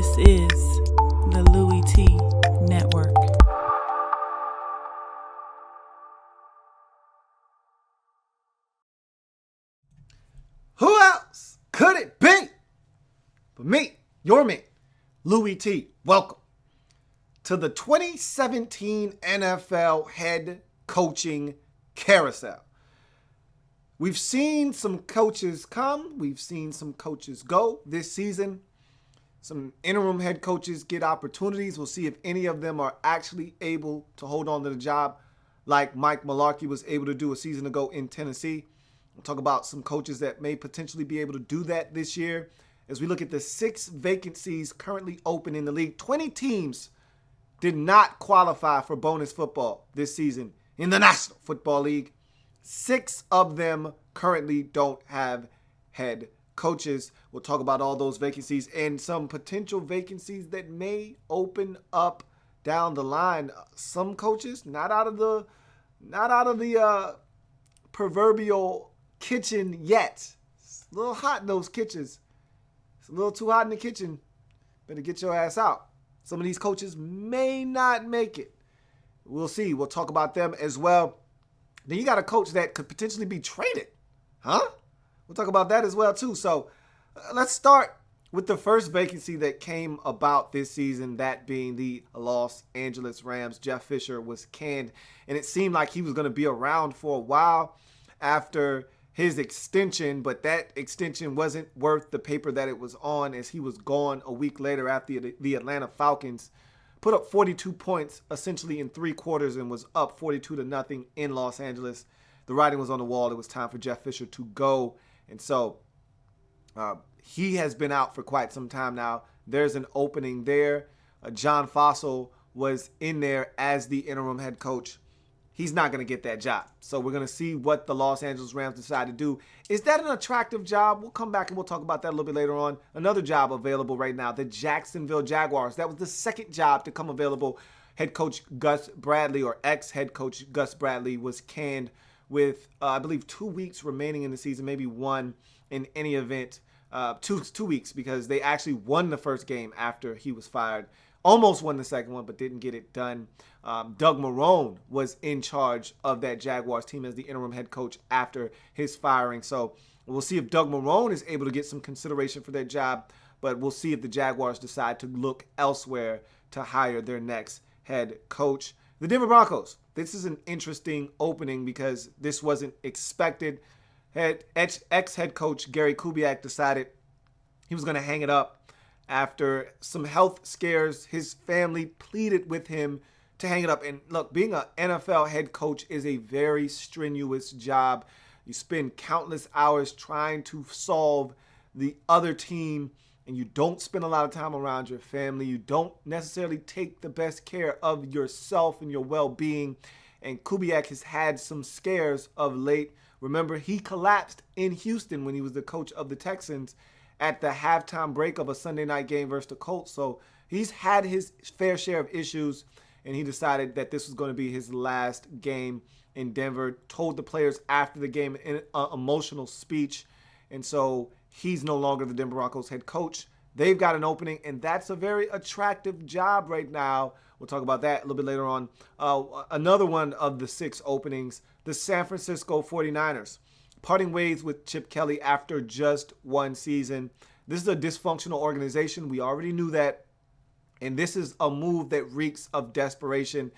This is the Louie T Network. Who else could it be but me, your man, Louie T? Welcome to the 2017 NFL Head Coaching Carousel. We've seen some coaches come. We've seen some coaches go this season. Some interim head coaches get opportunities. We'll see if any of them are actually able to hold on to the job like Mike Mularkey was able to do a season ago in Tennessee. We'll talk about some coaches that may potentially be able to do that this year as we look at the 6 vacancies currently open in the league. 20 teams did not qualify for bonus football this season in the National Football League. 6 of them currently don't have head coaches. We'll talk about all those vacancies and some potential vacancies that may open up down the line. Some coaches not out of the proverbial kitchen yet. It's a little hot in those kitchens. It's a little too hot in the kitchen. Better get your ass out. Some of these coaches may not make it. We'll see. We'll talk about them as well. Then you got a coach that could potentially be traded. Huh? We'll talk about that as well, too. So let's start with the first vacancy that came about this season, that being the Los Angeles Rams. Jeff Fisher was canned, and it seemed like he was going to be around for a while after his extension, but that extension wasn't worth the paper that it was on, as he was gone a week later after the Atlanta Falcons put up 42 points essentially in 3 quarters and was up 42-0 in Los Angeles. The writing was on the wall. It was time for Jeff Fisher to go. And so he has been out for quite some time now. There's an opening there. John Fossil was in there as the interim head coach. He's not going to get that job. So we're going to see what the Los Angeles Rams decide to do. Is that an attractive job? We'll come back and we'll talk about that a little bit later on. Another job available right now, the Jacksonville Jaguars. That was the second job to come available. Head coach Gus Bradley, or ex-head coach Gus Bradley, was canned with, I believe, 2 weeks remaining in the season, maybe one in any event. 2 weeks, because they actually won the first game after he was fired. Almost won the second one, but didn't get it done. Doug Marrone was in charge of that Jaguars team as the interim head coach after his firing. So we'll see if Doug Marrone is able to get some consideration for that job, but we'll see if the Jaguars decide to look elsewhere to hire their next head coach. The Denver Broncos. This is an interesting opening because this wasn't expected. Ex-head coach Gary Kubiak decided he was going to hang it up after some health scares. His family pleaded with him to hang it up. And look, being an NFL head coach is a very strenuous job. You spend countless hours trying to solve the other team, and you don't spend a lot of time around your family. You don't necessarily take the best care of yourself and your well-being. And Kubiak has had some scares of late. Remember, he collapsed in Houston when he was the coach of the Texans at the halftime break of a Sunday night game versus the Colts. So he's had his fair share of issues, and he decided that this was going to be his last game in Denver. Told the players after the game in an emotional speech. And so he's no longer the Denver Broncos head coach. They've got an opening, and that's a very attractive job right now. We'll talk about that a little bit later on. Another one of the 6 openings, the San Francisco 49ers. Parting ways with Chip Kelly after just 1 season. This is a dysfunctional organization. We already knew that. And this is a move that reeks of desperation.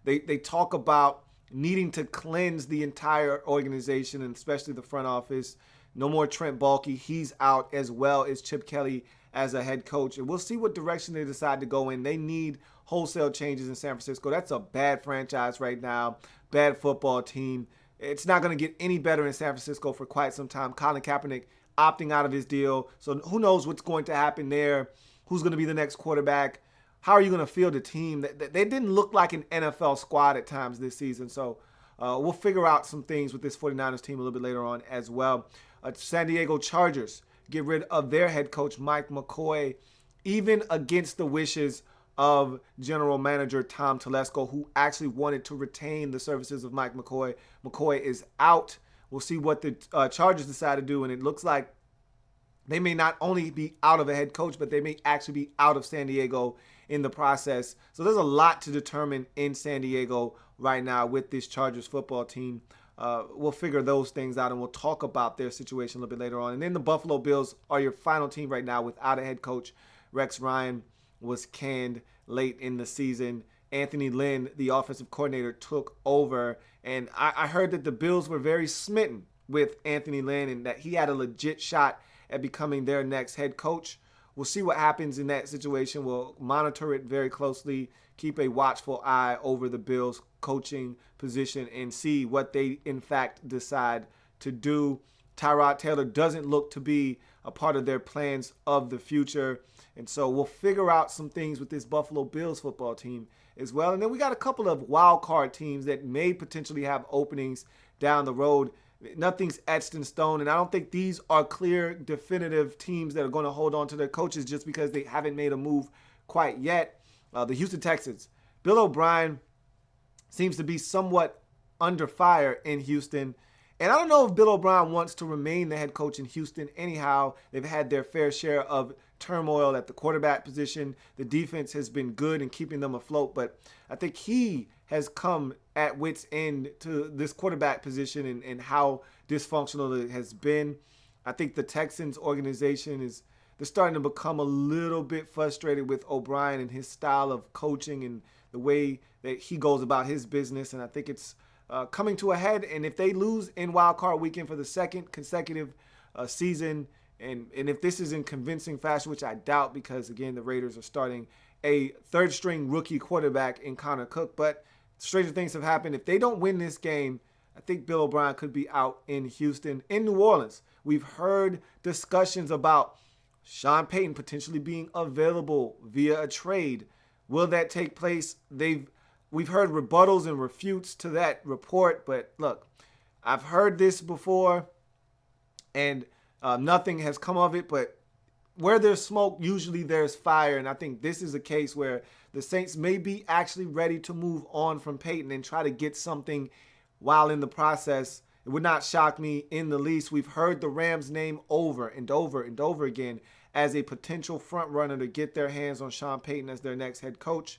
They talk about needing to cleanse the entire organization, and especially the front office. No more Trent Baalke. He's out, as well as Chip Kelly as a head coach. And we'll see what direction they decide to go in. They need wholesale changes in San Francisco. That's a bad franchise right now. Bad football team. It's not going to get any better in San Francisco for quite some time. Colin Kaepernick opting out of his deal. So who knows what's going to happen there. Who's going to be the next quarterback? How are you going to field a team? They didn't look like an NFL squad at times this season. So we'll figure out some things with this 49ers team a little bit later on as well. San Diego Chargers get rid of their head coach, Mike McCoy, even against the wishes of general manager Tom Telesco, who actually wanted to retain the services of Mike McCoy. McCoy is out. We'll see what the Chargers decide to do, and it looks like They may not only be out of a head coach, but they may actually be out of San Diego in the process. So there's a lot to determine in San Diego right now with this Chargers football team. We'll figure those things out, and we'll talk about their situation a little bit later on. And then the Buffalo Bills are your final team right now without a head coach. Rex Ryan was canned late in the season. Anthony Lynn, the offensive coordinator, took over. And I heard that the Bills were very smitten with Anthony Lynn and that he had a legit shot at becoming their next head coach. We'll see what happens in that situation. We'll monitor it very closely, keep a watchful eye over the Bills' coaching position, and see what they, in fact, decide to do. Tyrod Taylor doesn't look to be a part of their plans of the future. And so we'll figure out some things with this Buffalo Bills football team as well. And then we got a couple of wild card teams that may potentially have openings down the road. Nothing's etched in stone, and I don't think these are clear, definitive teams that are going to hold on to their coaches just because they haven't made a move quite yet. The Houston Texans. Bill O'Brien seems to be somewhat under fire in Houston. And I don't know if Bill O'Brien wants to remain the head coach in Houston anyhow. They've had their fair share of turmoil at the quarterback position. The defense has been good in keeping them afloat, but I think he has come at wit's end to this quarterback position and how dysfunctional it has been. I think the Texans organization they're starting to become a little bit frustrated with O'Brien and his style of coaching and the way that he goes about his business. And I think it's coming to a head. And if they lose in Wild Card Weekend for the second consecutive season, and if this is in convincing fashion, which I doubt because, again, the Raiders are starting a third-string rookie quarterback in Connor Cook. But stranger things have happened. If they don't win this game, I think Bill O'Brien could be out in Houston. In New Orleans, we've heard discussions about Sean Payton potentially being available via a trade. Will that take place? We've heard rebuttals and refutes to that report, but look, I've heard this before, and nothing has come of it, but where there's smoke, usually there's fire, and I think this is a case where the Saints may be actually ready to move on from Payton and try to get something while in the process. It would not shock me in the least. We've heard the Rams' name over and over and over again as a potential front runner to get their hands on Sean Payton as their next head coach.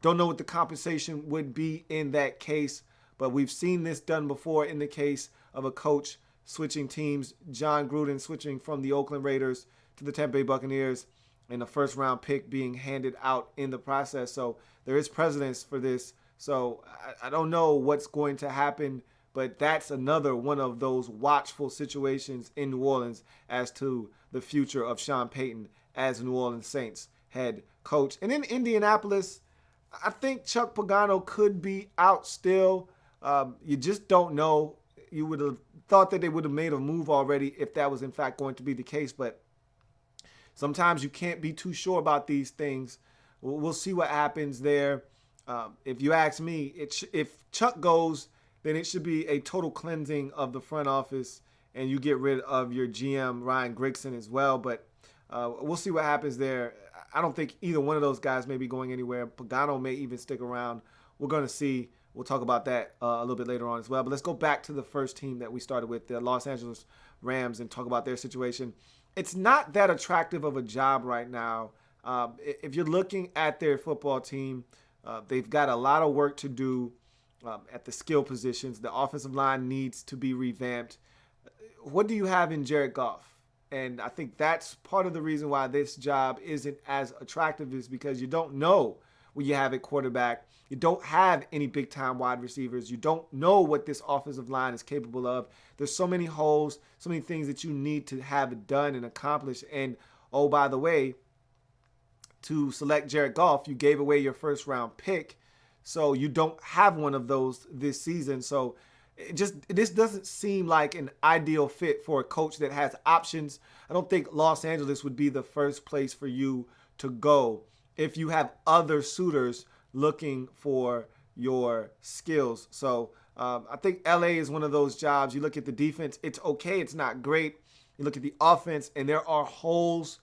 Don't know what the compensation would be in that case, but we've seen this done before in the case of a coach switching teams. John Gruden switching from the Oakland Raiders to the Tampa Bay Buccaneers, and a first-round pick being handed out in the process. So there is precedence for this. So I don't know what's going to happen, but that's another one of those watchful situations in New Orleans as to the future of Sean Payton as New Orleans Saints head coach. And in Indianapolis, I think Chuck Pagano could be out still. You just don't know. You would have thought that they would have made a move already if that was in fact going to be the case, but sometimes you can't be too sure about these things. We'll see what happens there. If you ask me, if Chuck goes, then it should be a total cleansing of the front office, and you get rid of your GM, Ryan Grigson, as well. But we'll see what happens there. I don't think either one of those guys may be going anywhere. Pagano may even stick around. We're going to see. We'll talk about that a little bit later on as well. But let's go back to the first team that we started with, the Los Angeles Rams, and talk about their situation. It's not that attractive of a job right now. If you're looking at their football team, they've got a lot of work to do at the skill positions. The offensive line needs to be revamped. What do you have in Jared Goff? And I think that's part of the reason why this job isn't as attractive, is because you don't know what you have at quarterback. You don't have any big-time wide receivers. You don't know what this offensive line is capable of. There's so many holes, so many things that you need to have done and accomplished. And, oh, by the way, to select Jared Goff, you gave away your first-round pick. So you don't have one of those this season. So this doesn't seem like an ideal fit for a coach that has options. I don't think Los Angeles would be the first place for you to go if you have other suitors looking for your skills. So I think L.A. is one of those jobs. You look at the defense, it's okay, it's not great. You look at the offense, and there are holes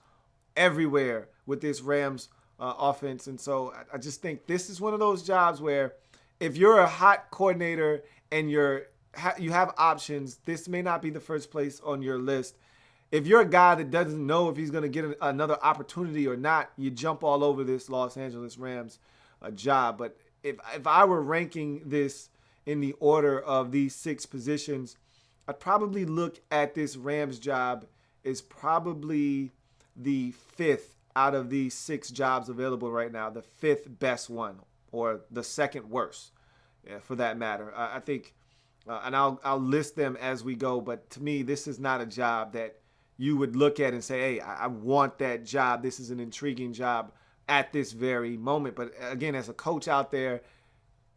everywhere with this Rams offense. And so I just think this is one of those jobs where if you're a hot coordinator and you have options, this may not be the first place on your list. if you're a guy that doesn't know if he's going to get another opportunity or not, you jump all over this Los Angeles Rams job. But if I were ranking this in the order of these 6 positions, I'd probably look at this Rams job as probably the 5th out of these 6 jobs available right now, the 5th best one, or the 2nd worst, for that matter. I think, and I'll list them as we go, but to me, this is not a job that you would look at and say, hey, I want that job. This is an intriguing job at this very moment. But again, as a coach out there,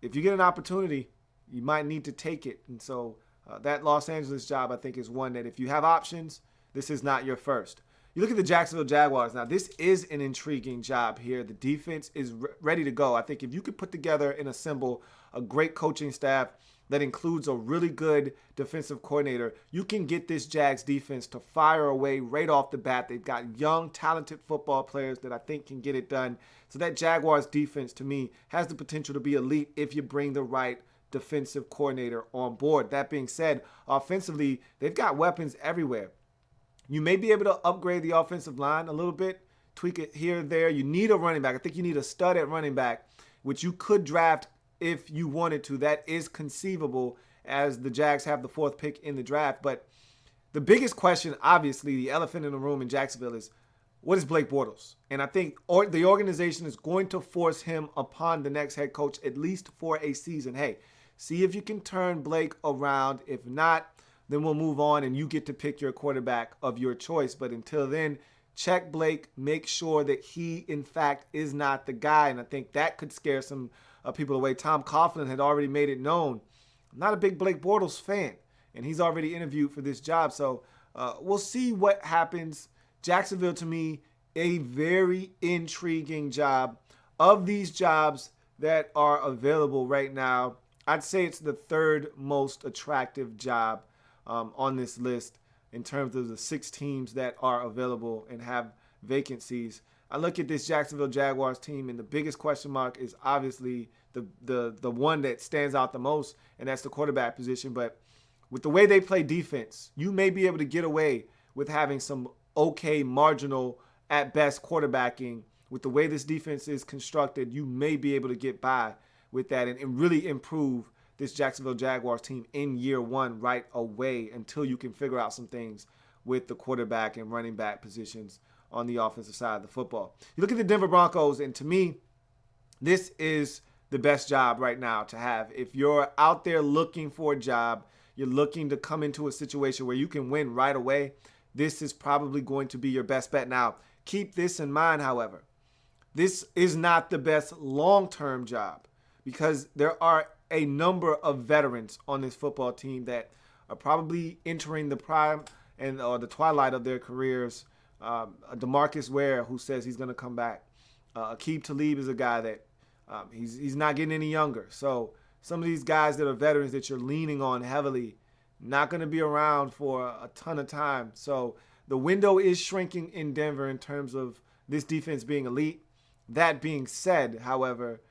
if you get an opportunity, you might need to take it. And so that Los Angeles job, I think, is one that if you have options, this is not your first. You look at the Jacksonville Jaguars. Now, this is an intriguing job here. The defense is ready to go. I think if you could put together and assemble a great coaching staff that includes a really good defensive coordinator, you can get this Jags defense to fire away right off the bat. They've got young, talented football players that I think can get it done. So that Jaguars defense, to me, has the potential to be elite if you bring the right defensive coordinator on board. That being said, offensively, they've got weapons everywhere. You may be able to upgrade the offensive line a little bit, tweak it here and there. You need a running back. I think you need a stud at running back, which you could draft if you wanted to. That is conceivable, as the Jags have the 4th pick in the draft. But the biggest question, obviously, the elephant in the room in Jacksonville is, what is Blake Bortles? And I think the organization is going to force him upon the next head coach, at least for a season. Hey, see if you can turn Blake around. If not, then we'll move on and you get to pick your quarterback of your choice. But until then, check Blake, make sure that he, in fact, is not the guy. And I think that could scare some people away. Tom Coughlin had already made it known. I'm not a big Blake Bortles fan, and he's already interviewed for this job. So we'll see what happens. Jacksonville, to me, a very intriguing job. Of these jobs that are available right now, I'd say it's the 3rd most attractive job on this list in terms of the 6 teams that are available and have vacancies. I look at this Jacksonville Jaguars team, and the biggest question mark is obviously the one that stands out the most, and that's the quarterback position. But with the way they play defense, you may be able to get away with having some okay marginal at best quarterbacking. With the way this defense is constructed, you may be able to get by with that and really improve this Jacksonville Jaguars team in year 1 right away until you can figure out some things with the quarterback and running back positions on the offensive side of the football. You look at the Denver Broncos, and to me, this is the best job right now to have. If you're out there looking for a job, you're looking to come into a situation where you can win right away, this is probably going to be your best bet. Now, keep this in mind, however. This is not the best long-term job because there are a number of veterans on this football team that are probably entering the prime or the twilight of their careers. DeMarcus Ware, who says he's going to come back. Aqib Talib is a guy that he's not getting any younger. So some of these guys that are veterans that you're leaning on heavily, not going to be around for a ton of time. So the window is shrinking in Denver in terms of this defense being elite. That being said, however,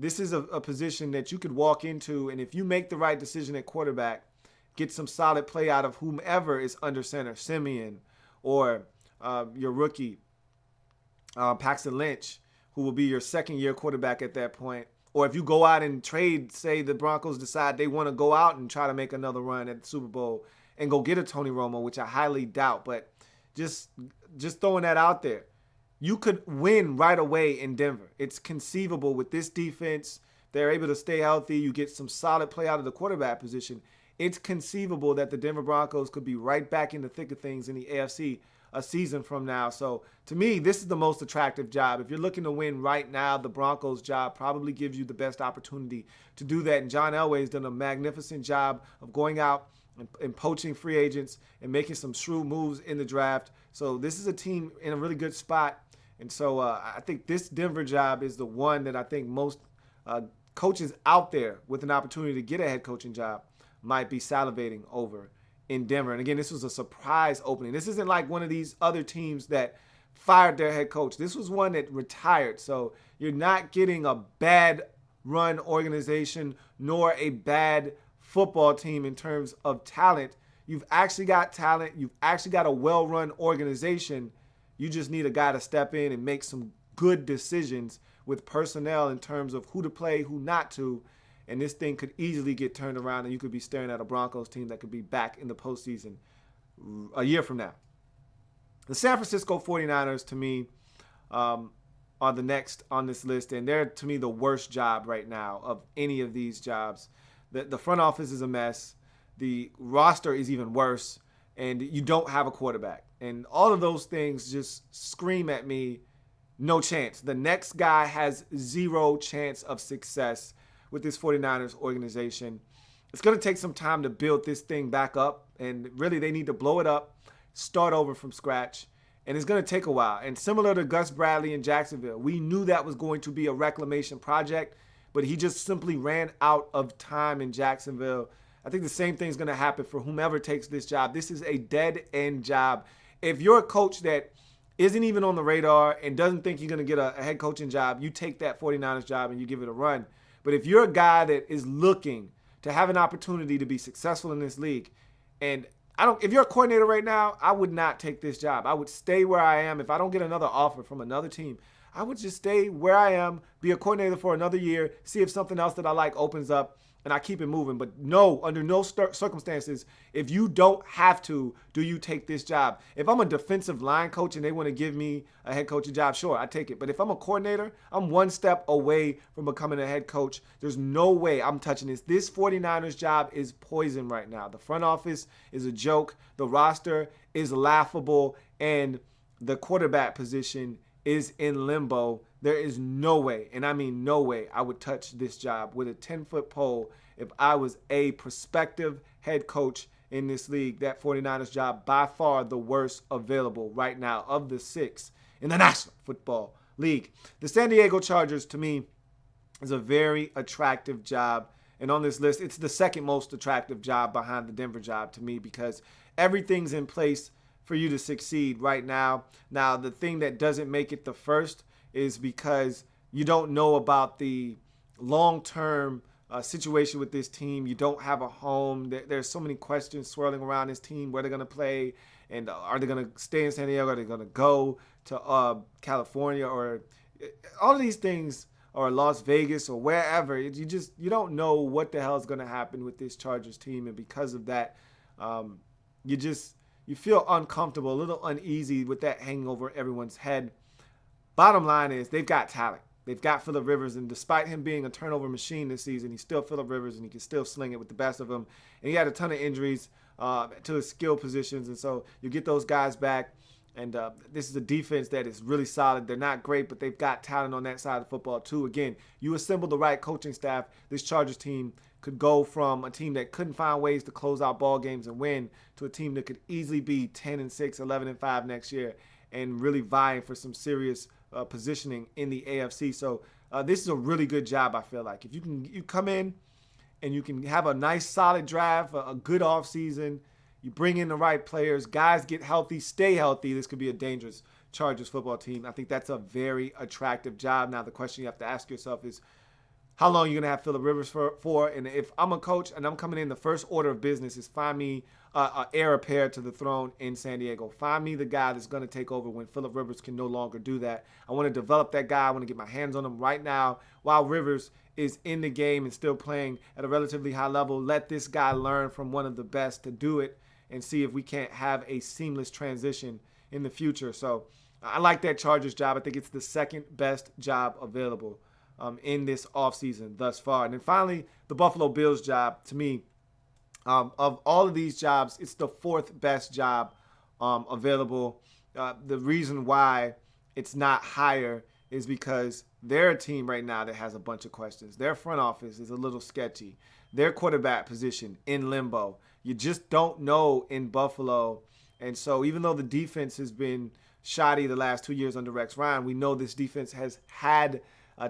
this is a position that you could walk into, and if you make the right decision at quarterback, get some solid play out of whomever is under center, Simeon or your rookie, Paxton Lynch, who will be your 2nd-year quarterback at that point. Or if you go out and trade, say the Broncos decide they want to go out and try to make another run at the Super Bowl and go get a Tony Romo, which I highly doubt, but just throwing that out there. You could win right away in Denver. It's conceivable with this defense. They're able to stay healthy. You get some solid play out of the quarterback position. It's conceivable that the Denver Broncos could be right back in the thick of things in the AFC a season from now. So to me, this is the most attractive job. If you're looking to win right now, the Broncos job probably gives you the best opportunity to do that. And John Elway has done a magnificent job of going out and poaching free agents and making some shrewd moves in the draft. So this is a team in a really good spot. And so I think this Denver job is the one that I think most coaches out there with an opportunity to get a head coaching job might be salivating over in Denver. And again, this was a surprise opening. This isn't like one of these other teams that fired their head coach. This was one that retired. So you're not getting a bad run organization nor a bad football team in terms of talent. You've actually got talent. You've actually got a well-run organization. You just need a guy to step in and make some good decisions with personnel in terms of who to play, who not to. And this thing could easily get turned around, and you could be staring at a Broncos team that could be back in the postseason a year from now. The San Francisco 49ers, to me, are the next on this list, and they're, to me, the worst job right now of any of these jobs. The front office is a mess. The roster is even worse, and you don't have a quarterback. And all of those things just scream at me, no chance. The next guy has zero chance of success with this 49ers organization. It's going to take some time to build this thing back up, and really they need to blow it up, start over from scratch, and it's going to take a while. And similar to Gus Bradley in Jacksonville, we knew that was going to be a reclamation project, but he just simply ran out of time in Jacksonville. I think the same thing is going to happen for whomever takes this job. This is a dead-end job. If you're a coach that isn't even on the radar and doesn't think you're going to get a head coaching job, you take that 49ers job and you give it a run. But if you're a guy that is looking to have an opportunity to be successful in this league, and if you're a coordinator right now, I would not take this job. I would stay where I am. If I don't get another offer from another team, I would just stay where I am, be a coordinator for another year, see if something else that I like opens up, and I keep it moving. But no, under no circumstances, if you don't have to, do you take this job. If I'm a defensive line coach and they want to give me a head coaching job, sure, I take it. But if I'm a coordinator, I'm one step away from becoming a head coach. There's no way I'm touching this. This 49ers job is poison right now. The front office is a joke. The roster is laughable. And the quarterback position is in limbo. There is no way, and I mean no way, I would touch this job with a 10-foot pole if I was a prospective head coach in this league. That 49ers job, by far the worst available right now of the 6 in the National Football League. The San Diego Chargers, to me, is a very attractive job. And on this list, it's the second most attractive job behind the Denver job to me because everything's in place for you to succeed right now. Now, the thing that doesn't make it the first is because you don't know about the long-term situation with this team. You don't have a home. There's so many questions swirling around this team, where they're going to play, and are they going to stay in San Diego? Are they going to go to California, or all of these things, or Las Vegas, or wherever? You don't know what the hell is going to happen with this Chargers team, and because of that, you feel uncomfortable, a little uneasy with that hanging over everyone's head. Bottom line is they've got talent. They've got Phillip Rivers, and despite him being a turnover machine this season, he's still Phillip Rivers, and he can still sling it with the best of them. And he had a ton of injuries to his skill positions, and so you get those guys back. And this is a defense that is really solid. They're not great, but they've got talent on that side of football too. Again, you assemble the right coaching staff, this Chargers team could go from a team that couldn't find ways to close out ball games and win to a team that could easily be 10-6, 11-5 next year, and really vying for some serious positioning in the AFC. So this is a really good job, I feel like. If you come in and you can have a nice solid draft, a good offseason, you bring in the right players, guys get healthy, stay healthy, this could be a dangerous Chargers football team. I think that's a very attractive job. Now the question you have to ask yourself is, how long are you going to have Phillip Rivers for? And if I'm a coach and I'm coming in, the first order of business is find me an heir apparent to the throne in San Diego. Find me the guy that's going to take over when Phillip Rivers can no longer do that. I want to develop that guy. I want to get my hands on him right now while Rivers is in the game and still playing at a relatively high level. Let this guy learn from one of the best to do it and see if we can't have a seamless transition in the future. So I like that Chargers job. I think it's the second best job available in this offseason thus far. And then finally, the Buffalo Bills job, to me, of all of these jobs, it's the fourth best job available. The reason why it's not higher is because they're a team right now that has a bunch of questions. Their front office is a little sketchy. Their quarterback position in limbo. You just don't know in Buffalo. And so even though the defense has been shoddy the last 2 years under Rex Ryan, we know this defense has had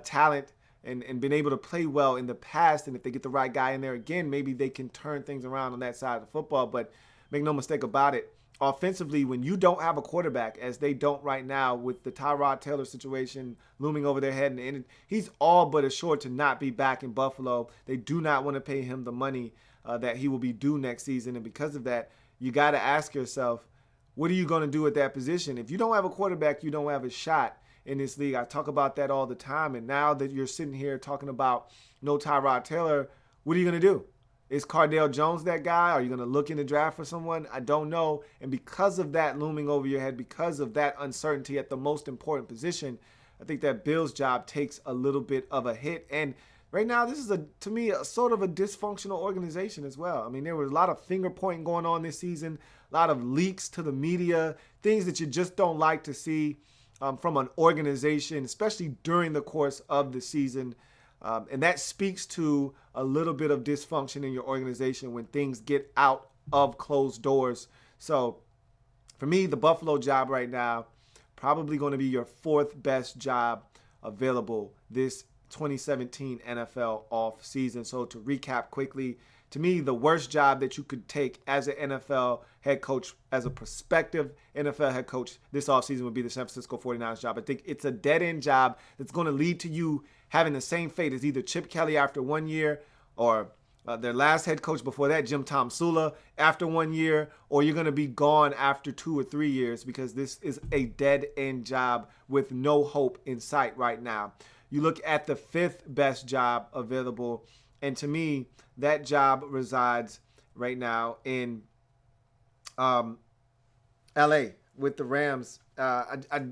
talent and been able to play well in the past. And if they get the right guy in there again, maybe they can turn things around on that side of the football. But make no mistake about it, offensively, when you don't have a quarterback, as they don't right now with the Tyrod Taylor situation looming over their head, and he's all but assured to not be back in Buffalo. They do not want to pay him the money that he will be due next season. And because of that, you got to ask yourself, what are you going to do at that position? If you don't have a quarterback, you don't have a shot in this league. I talk about that all the time. And now that you're sitting here talking about no Tyrod Taylor, what are you going to do? Is Cardale Jones that guy? Are you going to look in the draft for someone? I don't know. And because of that looming over your head, because of that uncertainty at the most important position, I think that Bills job takes a little bit of a hit. And right now, this is, to me, a sort of a dysfunctional organization as well. I mean, there was a lot of finger pointing going on this season, a lot of leaks to the media, things that you just don't like to see from an organization, especially during the course of the season. And that speaks to a little bit of dysfunction in your organization when things get out of closed doors. So for me, the Buffalo job right now, probably going to be your fourth best job available this 2017 NFL off season. So to recap quickly, to me, the worst job that you could take as an NFL head coach, as a prospective NFL head coach this offseason would be the San Francisco 49ers job. I think it's a dead-end job that's going to lead to you having the same fate as either Chip Kelly after 1 year or their last head coach before that, Jim Tomsula, after 1 year, or you're going to be gone after 2 or 3 years because this is a dead-end job with no hope in sight right now. You look at the fifth best job available, and to me, that job resides right now in L.A. with the Rams. I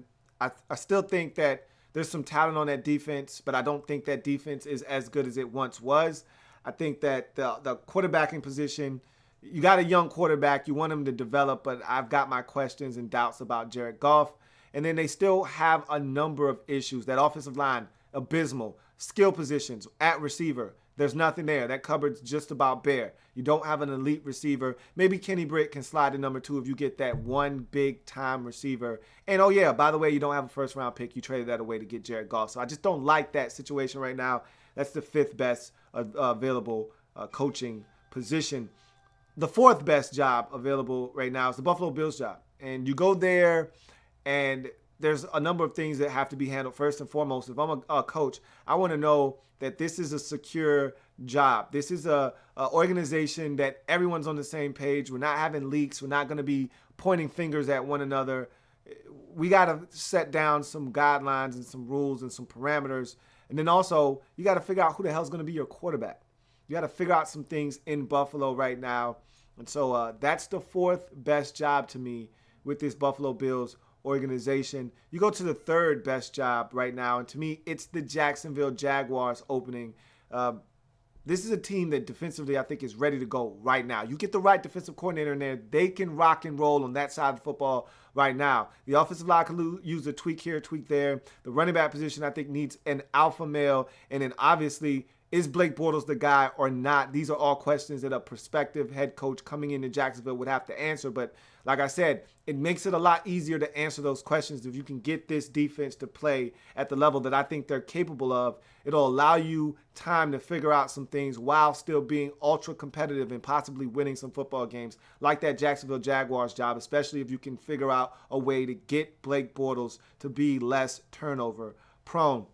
still think that there's some talent on that defense, but I don't think that defense is as good as it once was. I think that the quarterbacking position, you got a young quarterback. You want him to develop, but I've got my questions and doubts about Jared Goff. And then they still have a number of issues. That offensive line, abysmal. Skill positions at receiver, there's nothing there. That cupboard's just about bare. You don't have an elite receiver. Maybe Kenny Britt can slide to number 2 if you get that one big-time receiver. And, oh, yeah, by the way, you don't have a first-round pick. You traded that away to get Jared Goff. So I just don't like that situation right now. That's the fifth best available coaching position. The fourth best job available right now is the Buffalo Bills job. And you go there, and there's a number of things that have to be handled. First and foremost, if I'm a coach, I want to know that this is a secure job. This is a organization that everyone's on the same page. We're not having leaks. We're not going to be pointing fingers at one another. We got to set down some guidelines and some rules and some parameters. And then also, you got to figure out who the hell is going to be your quarterback. You got to figure out some things in Buffalo right now. And so that's the fourth best job to me with this Buffalo Bills organization. You go to the third best job right now, and to me, it's the Jacksonville Jaguars opening. This is a team that defensively I think is ready to go right now. You get the right defensive coordinator in there, they can rock and roll on that side of the football right now. The offensive line can use a tweak here, tweak there. The running back position I think needs an alpha male, and then obviously, is Blake Bortles the guy or not? These are all questions that a prospective head coach coming into Jacksonville would have to answer. But like I said, it makes it a lot easier to answer those questions if you can get this defense to play at the level that I think they're capable of. It'll allow you time to figure out some things while still being ultra competitive and possibly winning some football games like that Jacksonville Jaguars job, especially if you can figure out a way to get Blake Bortles to be less turnover prone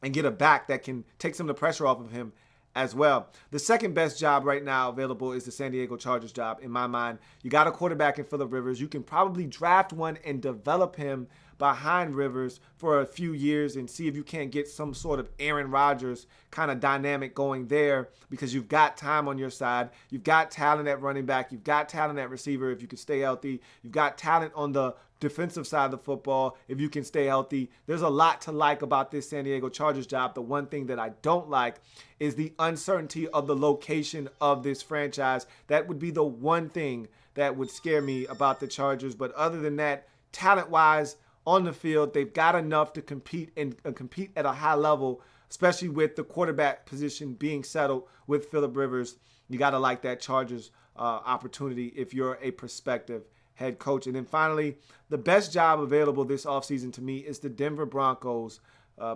and get a back that can take some of the pressure off of him as well. The second best job right now available is the San Diego Chargers job, in my mind. You got a quarterback in Phillip Rivers. You can probably draft one and develop him behind Rivers for a few years and see if you can't get some sort of Aaron Rodgers kind of dynamic going there because you've got time on your side. You've got talent at running back. You've got talent at receiver if you can stay healthy. You've got talent on the defensive side of the football if you can stay healthy. There's a lot to like about this San Diego Chargers job. The one thing that I don't like is the uncertainty of the location of this franchise. That would be the one thing that would scare me about the Chargers. But other than that, talent-wise, on the field, they've got enough to compete and compete at a high level, especially with the quarterback position being settled with Phillip Rivers. You got to like that Chargers opportunity if you're a prospective head coach. And then finally, the best job available this offseason to me is the Denver Broncos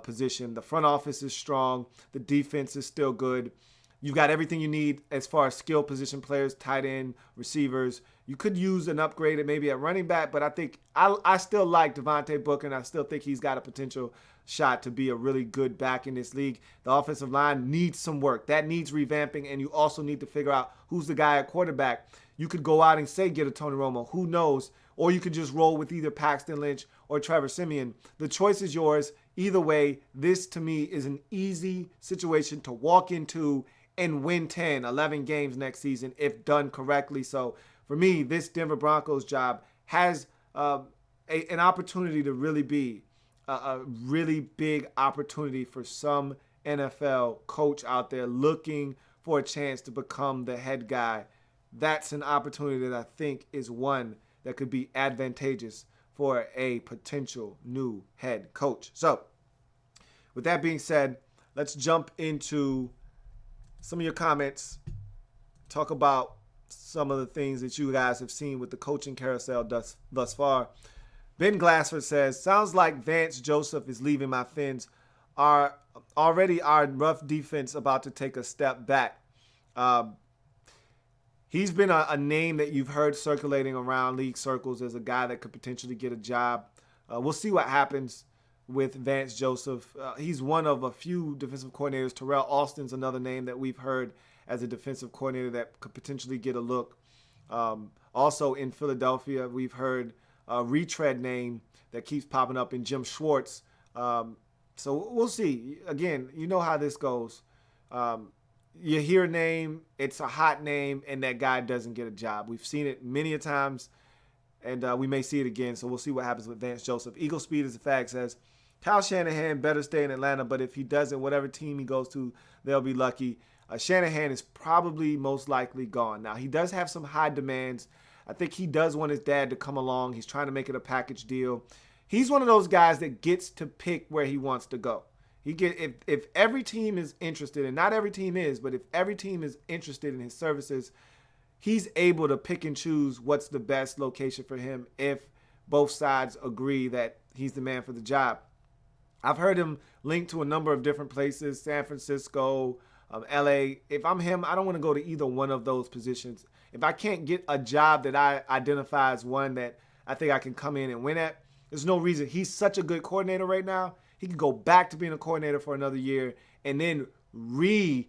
position. The front office is strong. The defense is still good. You've got everything you need as far as skill position players, tight end, receivers. You could use an upgrade maybe at running back, but I think I still like Devontae Booker, and I still think he's got a potential shot to be a really good back in this league. The offensive line needs some work. That needs revamping, and you also need to figure out who's the guy at quarterback. You could go out and say get a Tony Romo. Who knows? Or you could just roll with either Paxton Lynch or Trevor Siemian. The choice is yours. Either way, this to me is an easy situation to walk into and win 10, 11 games next season if done correctly. So for me, this Denver Broncos job has an opportunity to really be a really big opportunity for some NFL coach out there looking for a chance to become the head guy. That's an opportunity that I think is one that could be advantageous for a potential new head coach. So with that being said, let's jump into some of your comments, talk about some of the things that you guys have seen with the coaching carousel thus far. Ben Glassford says, sounds like Vance Joseph is leaving my Fins. Our rough defense about to take a step back. He's been a name that you've heard circulating around league circles as a guy that could potentially get a job. We'll see what happens with Vance Joseph. He's one of a few defensive coordinators. Terrell Austin's another name that we've heard as a defensive coordinator that could potentially get a look. Also in Philadelphia, we've heard a retread name that keeps popping up in Jim Schwartz. So we'll see. Again, you know how this goes. You hear a name, it's a hot name, and that guy doesn't get a job. We've seen it many a times, and we may see it again. So we'll see what happens with Vance Joseph. Eagle Speed is a fact says, Kyle Shanahan better stay in Atlanta, but if he doesn't, whatever team he goes to, they'll be lucky. Shanahan is probably most likely gone. Now, he does have some high demands. I think he does want his dad to come along. He's trying to make it a package deal. He's one of those guys that gets to pick where he wants to go. If every team is interested, and not every team is, but if every team is interested in his services, he's able to pick and choose what's the best location for him if both sides agree that he's the man for the job. I've heard him linked to a number of different places, San Francisco, L.A. If I'm him, I don't want to go to either one of those positions. If I can't get a job that I identify as one that I think I can come in and win at, there's no reason. He's such a good coordinator right now. He can go back to being a coordinator for another year and then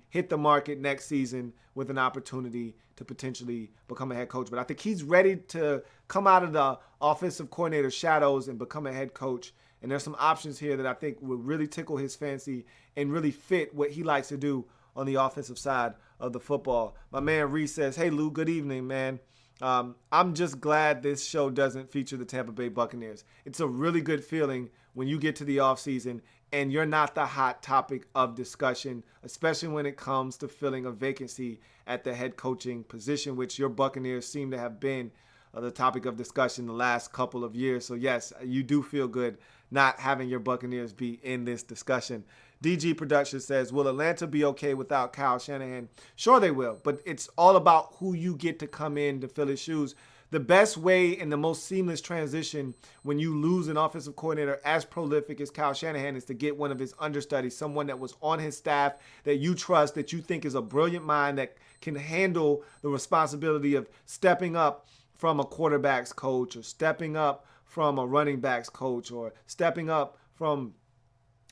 hit the market next season with an opportunity to potentially become a head coach. But I think he's ready to come out of the offensive coordinator shadows and become a head coach. And there's some options here that I think would really tickle his fancy and really fit what he likes to do on the offensive side of the football. My man Reese says, hey, Lou, good evening, man. I'm just glad this show doesn't feature the Tampa Bay Buccaneers. It's a really good feeling when you get to the offseason and you're not the hot topic of discussion, especially when it comes to filling a vacancy at the head coaching position, which your Buccaneers seem to have been the topic of discussion the last couple of years. So, yes, you do feel good not having your Buccaneers be in this discussion. DG Production says, will Atlanta be okay without Kyle Shanahan? Sure they will, but it's all about who you get to come in to fill his shoes. The best way and the most seamless transition when you lose an offensive coordinator as prolific as Kyle Shanahan is to get one of his understudies, someone that was on his staff that you trust, that you think is a brilliant mind that can handle the responsibility of stepping up from a quarterback's coach or stepping up from a running back's coach or stepping up from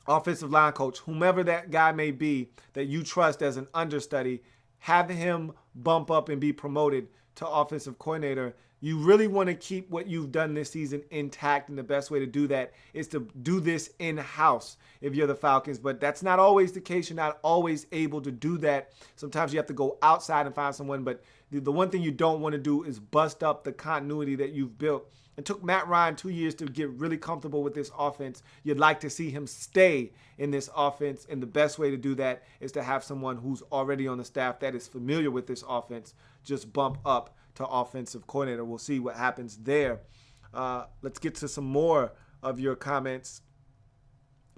offensive line coach, whomever that guy may be that you trust as an understudy. Have him bump up and be promoted to offensive coordinator. You really want to keep what you've done this season intact, and the best way to do that is to do this in-house if you're the Falcons. But that's not always the case. You're not always able to do that. Sometimes you have to go outside and find someone. But the one thing you don't want to do is bust up the continuity that you've built. It took Matt Ryan 2 years to get really comfortable with this offense. You'd like to see him stay in this offense, and the best way to do that is to have someone who's already on the staff that is familiar with this offense just bump up to offensive coordinator. We'll see what happens there. Let's get to some more of your comments.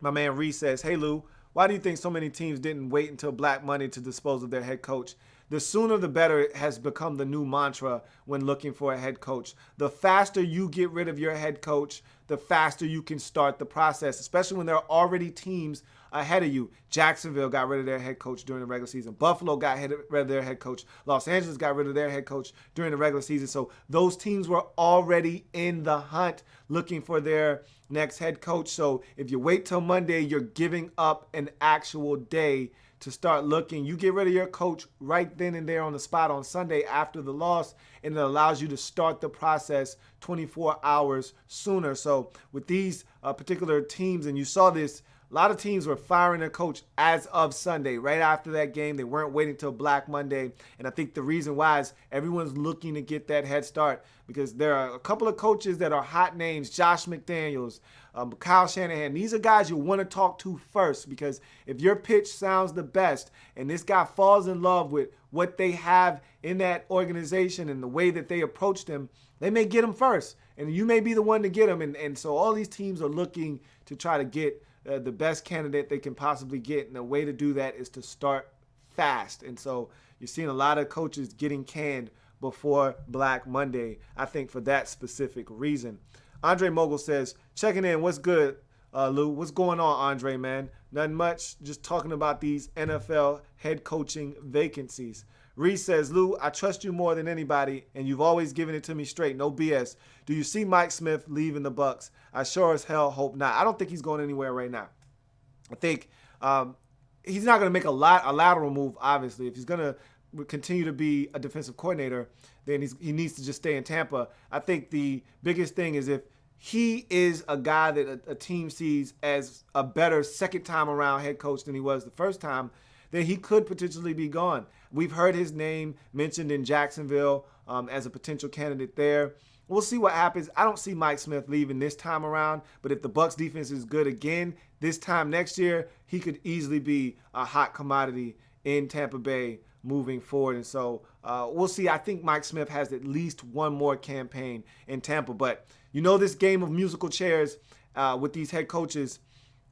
My man Reese says, hey, Lou, why do you think so many teams didn't wait until Black Monday to dispose of their head coach? The sooner the better has become the new mantra when looking for a head coach. The faster you get rid of your head coach, the faster you can start the process, especially when there are already teams ahead of you. Jacksonville got rid of their head coach during the regular season. Buffalo got rid of their head coach. Los Angeles got rid of their head coach during the regular season. So those teams were already in the hunt looking for their next head coach. So if you wait till Monday, you're giving up an actual day to start looking. You get rid of your coach right then and there on the spot on Sunday after the loss, and it allows you to start the process 24 hours sooner. So with these particular teams, and you saw this, a lot of teams were firing their coach as of Sunday. Right after that game, they weren't waiting till Black Monday. And I think the reason why is everyone's looking to get that head start because there are a couple of coaches that are hot names, Josh McDaniels, Kyle Shanahan. These are guys you want to talk to first because if your pitch sounds the best and this guy falls in love with what they have in that organization and the way that they approach them, they may get him first. And you may be the one to get him. And so all these teams are looking to try to get the best candidate they can possibly get. And the way to do that is to start fast. And so you're seeing a lot of coaches getting canned before Black Monday, I think for that specific reason. Andre Mogul says, checking in, what's good, Lou? What's going on, Andre, man? Nothing much, just talking about these NFL head coaching vacancies. Reese says, Lou, I trust you more than anybody, and you've always given it to me straight, no BS. Do you see Mike Smith leaving the Bucs? I sure as hell hope not. I don't think he's going anywhere right now. I think he's not going to make a lateral move, obviously. If he's going to continue to be a defensive coordinator, then he needs to just stay in Tampa. I think the biggest thing is if he is a guy that a team sees as a better second time around head coach than he was the first time, then he could potentially be gone. We've heard his name mentioned in Jacksonville as a potential candidate there. We'll see what happens. I don't see Mike Smith leaving this time around, but if the Bucs defense is good again this time next year, he could easily be a hot commodity in Tampa Bay moving forward. And so we'll see. I think Mike Smith has at least one more campaign in Tampa. But you know this game of musical chairs with these head coaches,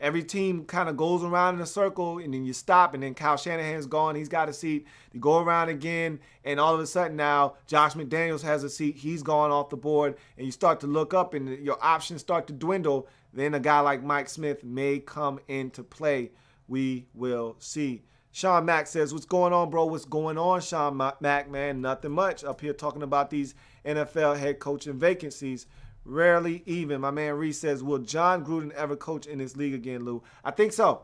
every team kind of goes around in a circle, and then you stop, and then Kyle Shanahan's gone. He's got a seat. You go around again, and all of a sudden now Josh McDaniels has a seat. He's gone off the board, and you start to look up, and your options start to dwindle. Then a guy like Mike Smith may come into play. We will see. Sean Mack says, what's going on, bro? What's going on, Sean Mack, man? Nothing much. Up here talking about these NFL head coaching vacancies. Rarely even. My man Reese says, will John Gruden ever coach in this league again, Lou? I think so.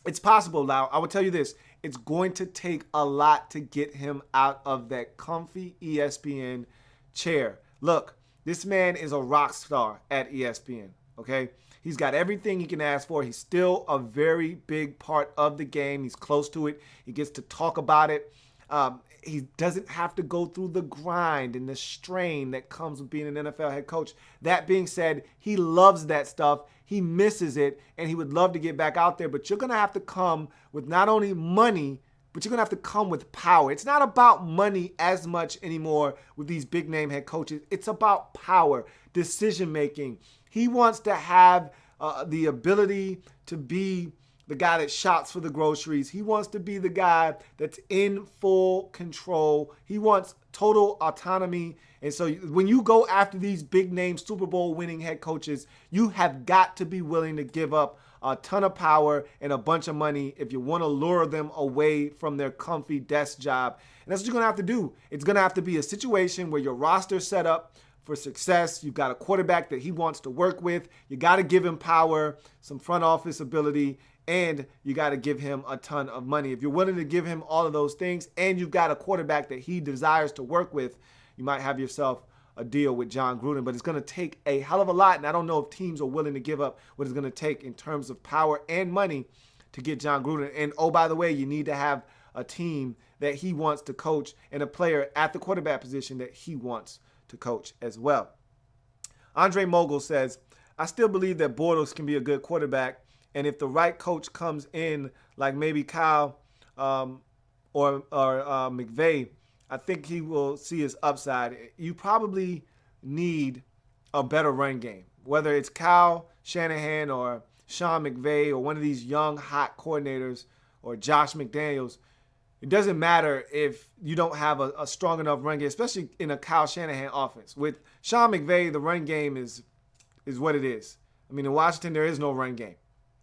It's possible, Lau. I will tell you this. It's going to take a lot to get him out of that comfy ESPN chair. Look, this man is a rock star at ESPN, okay? He's got everything he can ask for. He's still a very big part of the game. He's close to it. He gets to talk about it. He doesn't have to go through the grind and the strain that comes with being an NFL head coach. That being said, he loves that stuff. He misses it, and he would love to get back out there. But you're going to have to come with not only money, but you're going to have to come with power. It's not about money as much anymore with these big-name head coaches. It's about power, decision-making. He wants to have the ability to be the guy that shops for the groceries. He wants to be the guy that's in full control. He wants total autonomy. And so when you go after these big-name Super Bowl winning head coaches, you have got to be willing to give up a ton of power and a bunch of money if you want to lure them away from their comfy desk job. And that's what you're going to have to do. It's going to have to be a situation where your roster's set up for success. You've got a quarterback that he wants to work with. You got to give him power, some front office ability, and you got to give him a ton of money. If you're willing to give him all of those things and you've got a quarterback that he desires to work with, you might have yourself a deal with John Gruden. But it's going to take a hell of a lot, and I don't know if teams are willing to give up what it's going to take in terms of power and money to get John Gruden. And, oh, by the way, you need to have a team that he wants to coach and a player at the quarterback position that he wants to coach as well. Andre Mogul says, I still believe that Bortles can be a good quarterback, and if the right coach comes in, like maybe Kyle or McVay, I think he will see his upside. You probably need a better run game, whether it's Kyle Shanahan or Sean McVay or one of these young, hot coordinators or Josh McDaniels. It doesn't matter if you don't have a strong enough run game, especially in a Kyle Shanahan offense. With Sean McVay, the run game is what it is. I mean, in Washington, there is no run game.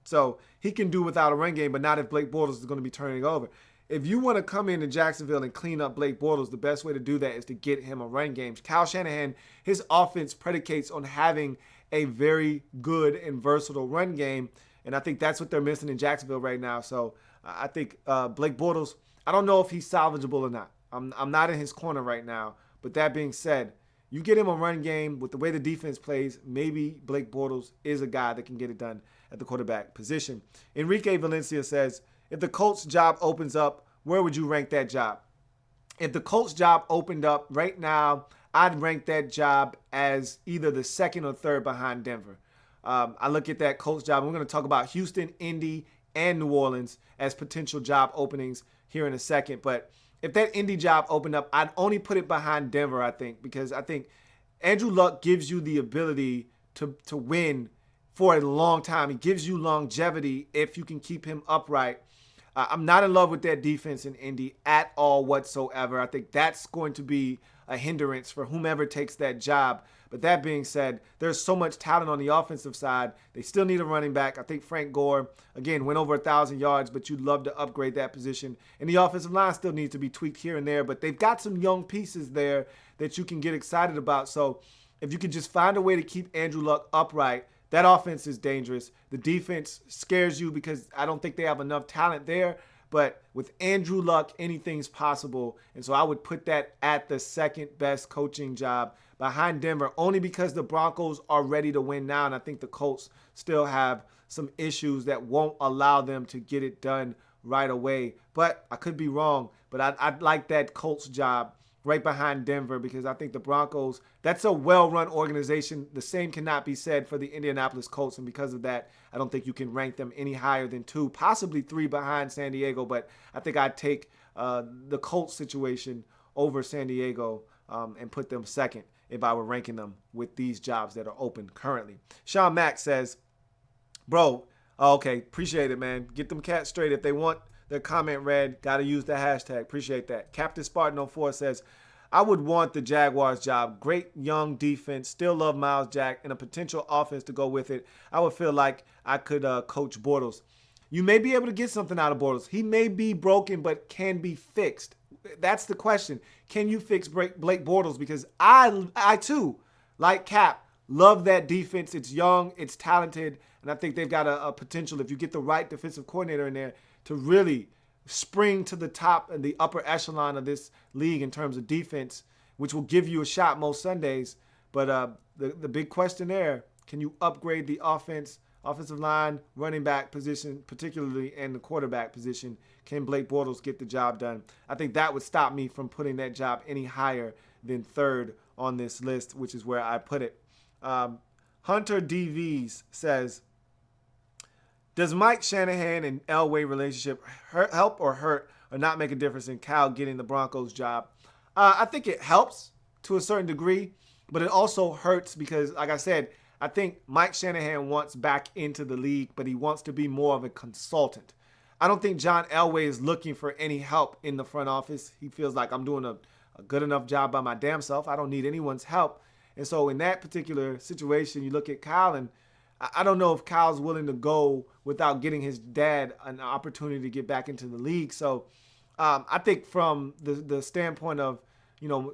So he can do without a run game, but not if Blake Bortles is going to be turning over. If you want to come into Jacksonville and clean up Blake Bortles, the best way to do that is to get him a run game. Kyle Shanahan, his offense predicates on having a very good and versatile run game, and I think that's what they're missing in Jacksonville right now. So I think Blake Bortles, I don't know if he's salvageable or not. I'm not in his corner right now. But that being said, you get him a run game with the way the defense plays, maybe Blake Bortles is a guy that can get it done at the quarterback position. Enrique Valencia says, if the Colts job opens up, where would you rank that job? If the Colts job opened up right now, I'd rank that job as either the second or third behind Denver. I look at that Colts job. We're going to talk about Houston, Indy, and New Orleans as potential job openings here in a second. But if that Indy job opened up, I'd only put it behind Denver, I think, because I think Andrew Luck gives you the ability to win for a long time. He gives you longevity if you can keep him upright. I'm not in love with that defense in Indy at all whatsoever. I think that's going to be a hindrance for whomever takes that job. But that being said, there's so much talent on the offensive side. They still need a running back. I think Frank Gore, again, went over 1,000 yards, but you'd love to upgrade that position. And the offensive line still needs to be tweaked here and there, but they've got some young pieces there that you can get excited about. So if you could just find a way to keep Andrew Luck upright, that offense is dangerous. The defense scares you because I don't think they have enough talent there. But with Andrew Luck, anything's possible. And so I would put that at the second best coaching job behind Denver, only because the Broncos are ready to win now. And I think the Colts still have some issues that won't allow them to get it done right away. But I could be wrong. But I'd like that Colts job right behind Denver because I think the Broncos, that's a well-run organization. The same cannot be said for the Indianapolis Colts, and because of that, I don't think you can rank them any higher than 2, possibly 3 behind San Diego, but I think I'd take the Colts situation over San Diego and put them second if I were ranking them with these jobs that are open currently. Sean Mack says, bro, okay, appreciate it, man. Get them cats straight. If they want their comment read, got to use the hashtag. Appreciate that. Captain Spartan 04 says, I would want the Jaguars job. Great young defense. Still love Miles Jack and a potential offense to go with it. I would feel like I could coach Bortles. You may be able to get something out of Bortles. He may be broken, but can be fixed. That's the question. Can you fix Blake Bortles? Because I too, like Cap, love that defense. It's young, it's talented, and I think they've got a potential, if you get the right defensive coordinator in there, to really spring to the top and the upper echelon of this league in terms of defense, which will give you a shot most Sundays. But the big question there, can you upgrade the offensive line, running back position, particularly, and the quarterback position? Can Blake Bortles get the job done? I think that would stop me from putting that job any higher than third on this list, which is where I put it. Hunter DVs says, does Mike Shanahan and L.A.B relationship help or hurt or not make a difference in Cal getting the Broncos job? I think it helps to a certain degree, but it also hurts because, like I said, I think Mike Shanahan wants back into the league, but he wants to be more of a consultant. I don't think John Elway is looking for any help in the front office. He feels like I'm doing a good enough job by my damn self. I don't need anyone's help. And so in that particular situation, you look at Kyle, and I don't know if Kyle's willing to go without getting his dad an opportunity to get back into the league. So I think from the standpoint of,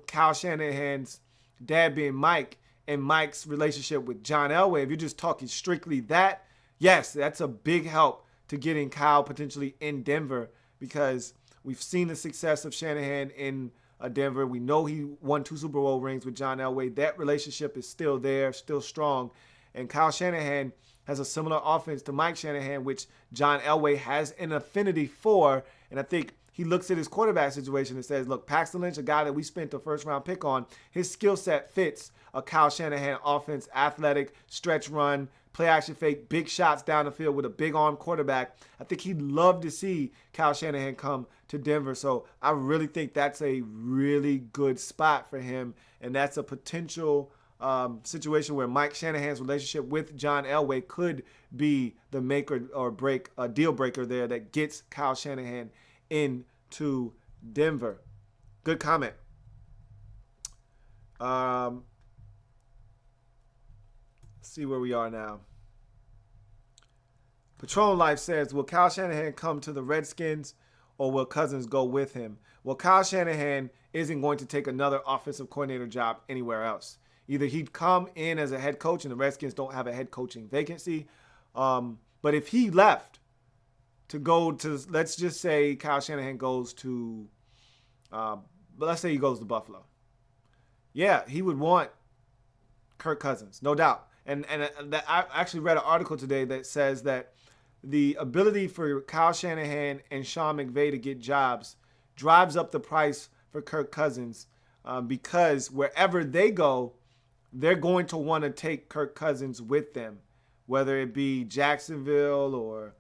Kyle Shanahan's dad being Mike and Mike's relationship with John Elway, if you're just talking strictly that, yes, that's a big help to getting Kyle potentially in Denver, because we've seen the success of Shanahan in Denver. We know he won 2 Super Bowl rings with John Elway. That relationship is still there, still strong. And Kyle Shanahan has a similar offense to Mike Shanahan, which John Elway has an affinity for. And I think he looks at his quarterback situation and says, look, Paxton Lynch, a guy that we spent the first-round pick on, his skill set fits a Kyle Shanahan offense, athletic, stretch run, play action fake, big shots down the field with a big arm quarterback. I think he'd love to see Kyle Shanahan come to Denver. So I really think that's a really good spot for him. And that's a potential situation where Mike Shanahan's relationship with John Elway could be the make or break, a deal breaker there that gets Kyle Shanahan into Denver. Good comment. Let's see where we are now. Patron Life says, will Kyle Shanahan come to the Redskins or will Cousins go with him? Well, Kyle Shanahan isn't going to take another offensive coordinator job anywhere else. Either he'd come in as a head coach, and the Redskins don't have a head coaching vacancy. But if he left to go to, let's just say Kyle Shanahan goes to, let's say he goes to Buffalo. Yeah, he would want Kirk Cousins, no doubt. And I actually read an article today that says that the ability for Kyle Shanahan and Sean McVay to get jobs drives up the price for Kirk Cousins because wherever they go, they're going to want to take Kirk Cousins with them, whether it be Jacksonville or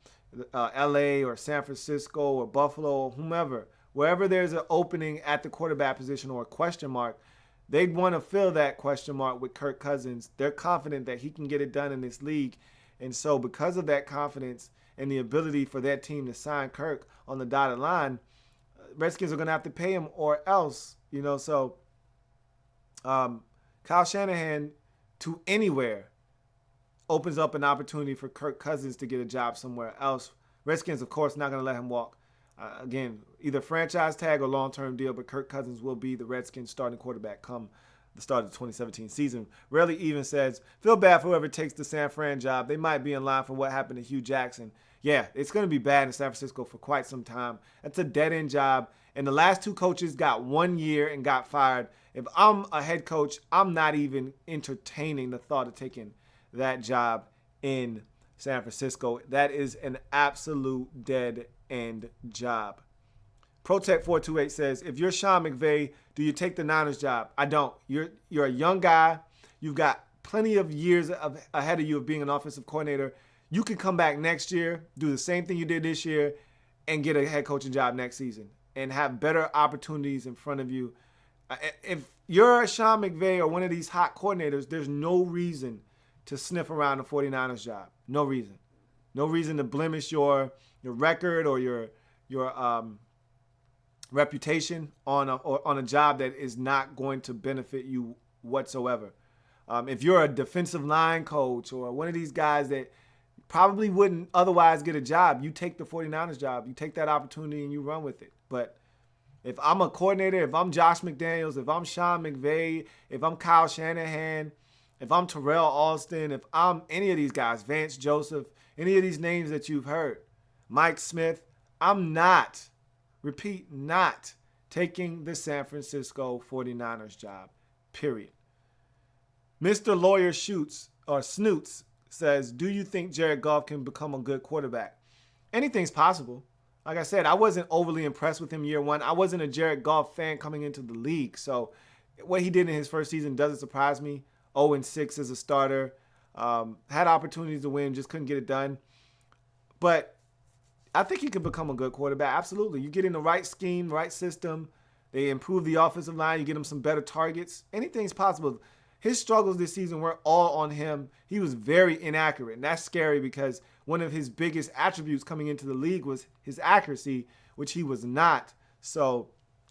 L.A. or San Francisco or Buffalo or whomever. Wherever there's an opening at the quarterback position or a question mark, they'd want to fill that question mark with Kirk Cousins. They're confident that he can get it done in this league. And so because of that confidence and the ability for that team to sign Kirk on the dotted line, Redskins are going to have to pay him or else, So Kyle Shanahan to anywhere opens up an opportunity for Kirk Cousins to get a job somewhere else. Redskins, of course, not going to let him walk. Again, either franchise tag or long-term deal, but Kirk Cousins will be the Redskins starting quarterback come the start of the 2017 season. Rarely even says, feel bad for whoever takes the San Fran job. They might be in line for what happened to Hugh Jackson. Yeah, it's going to be bad in San Francisco for quite some time. That's a dead-end job. And the last two coaches got 1 year and got fired. If I'm a head coach, I'm not even entertaining the thought of taking that job in San Francisco. That is an absolute dead-end job. Protect428 says, if you're Sean McVay, do you take the Niners job? I don't. You're a young guy. You've got plenty of years ahead of you of being an offensive coordinator. You can come back next year, do the same thing you did this year, and get a head coaching job next season and have better opportunities in front of you. If you're Sean McVay or one of these hot coordinators, there's no reason to sniff around the 49ers job. No reason. No reason to blemish your record or your reputation on a job that is not going to benefit you whatsoever. If you're a defensive line coach or one of these guys that probably wouldn't otherwise get a job, you take the 49ers job. You take that opportunity and you run with it. But if I'm a coordinator, if I'm Josh McDaniels, if I'm Sean McVay, if I'm Kyle Shanahan, if I'm Terrell Austin, if I'm any of these guys, Vance Joseph, any of these names that you've heard, Mike Smith, I'm not, repeat, not taking the San Francisco 49ers job, period. Mr. Lawyer Snoots says, do you think Jared Goff can become a good quarterback? Anything's possible. Like I said, I wasn't overly impressed with him year one. I wasn't a Jared Goff fan coming into the league. So what he did in his first season doesn't surprise me. 0-6 as a starter. Had opportunities to win, just couldn't get it done. But I think he could become a good quarterback. Absolutely. You get in the right scheme, right system. They improve the offensive line. You get him some better targets. Anything's possible. His struggles this season weren't all on him. He was very inaccurate. And that's scary because one of his biggest attributes coming into the league was his accuracy, which he was not. So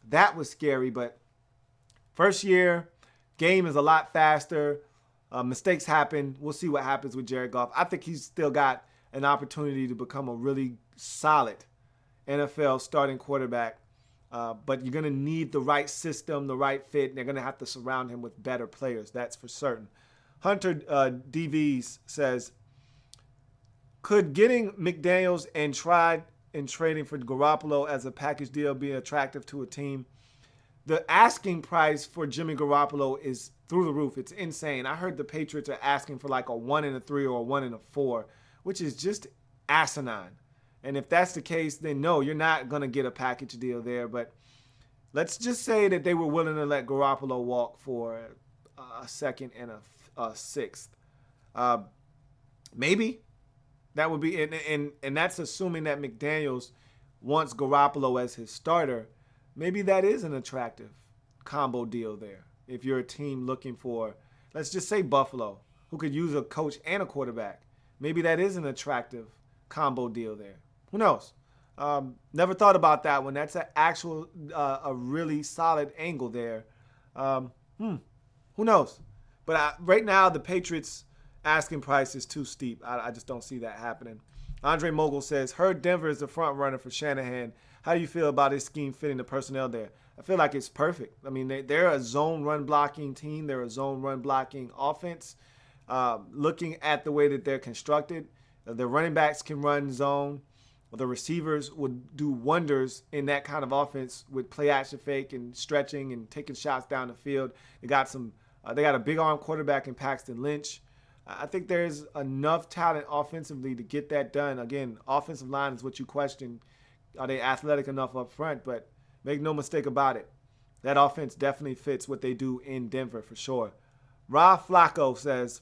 that was scary. But first year, game is a lot faster. Mistakes happen. We'll see what happens with Jared Goff. I think he's still got an opportunity to become a really solid NFL starting quarterback. But you're going to need the right system, the right fit, and they're going to have to surround him with better players. That's for certain. Hunter DVs says, could getting McDaniels and trading for Garoppolo as a package deal be attractive to a team? The asking price for Jimmy Garoppolo is through the roof. It's insane. I heard the Patriots are asking for like a 1-3 or a 1-4, which is just asinine. And if that's the case, then no, you're not going to get a package deal there. But let's just say that they were willing to let Garoppolo walk for a second and a sixth. Maybe that would be, and that's assuming that McDaniels wants Garoppolo as his starter. Maybe that is an attractive combo deal there. If you're a team looking for, let's just say Buffalo, who could use a coach and a quarterback. Maybe that is an attractive combo deal there. Who knows? Never thought about that one. That's a really solid angle there. Who knows? But right now, the Patriots' asking price is too steep. I just don't see that happening. Andre Mogul says, heard Denver is the front runner for Shanahan. How do you feel about his scheme fitting the personnel there? I feel like it's perfect. I mean, they're a zone run blocking team. They're a zone run blocking offense. Looking at the way that they're constructed, the running backs can run zone. The receivers would do wonders in that kind of offense with play action fake and stretching and taking shots down the field. They got a big arm quarterback in Paxton Lynch. I think there's enough talent offensively to get that done. Again, offensive line is what you question. Are they athletic enough up front? But make no mistake about it, that offense definitely fits what they do in Denver for sure. Rob Flacco says,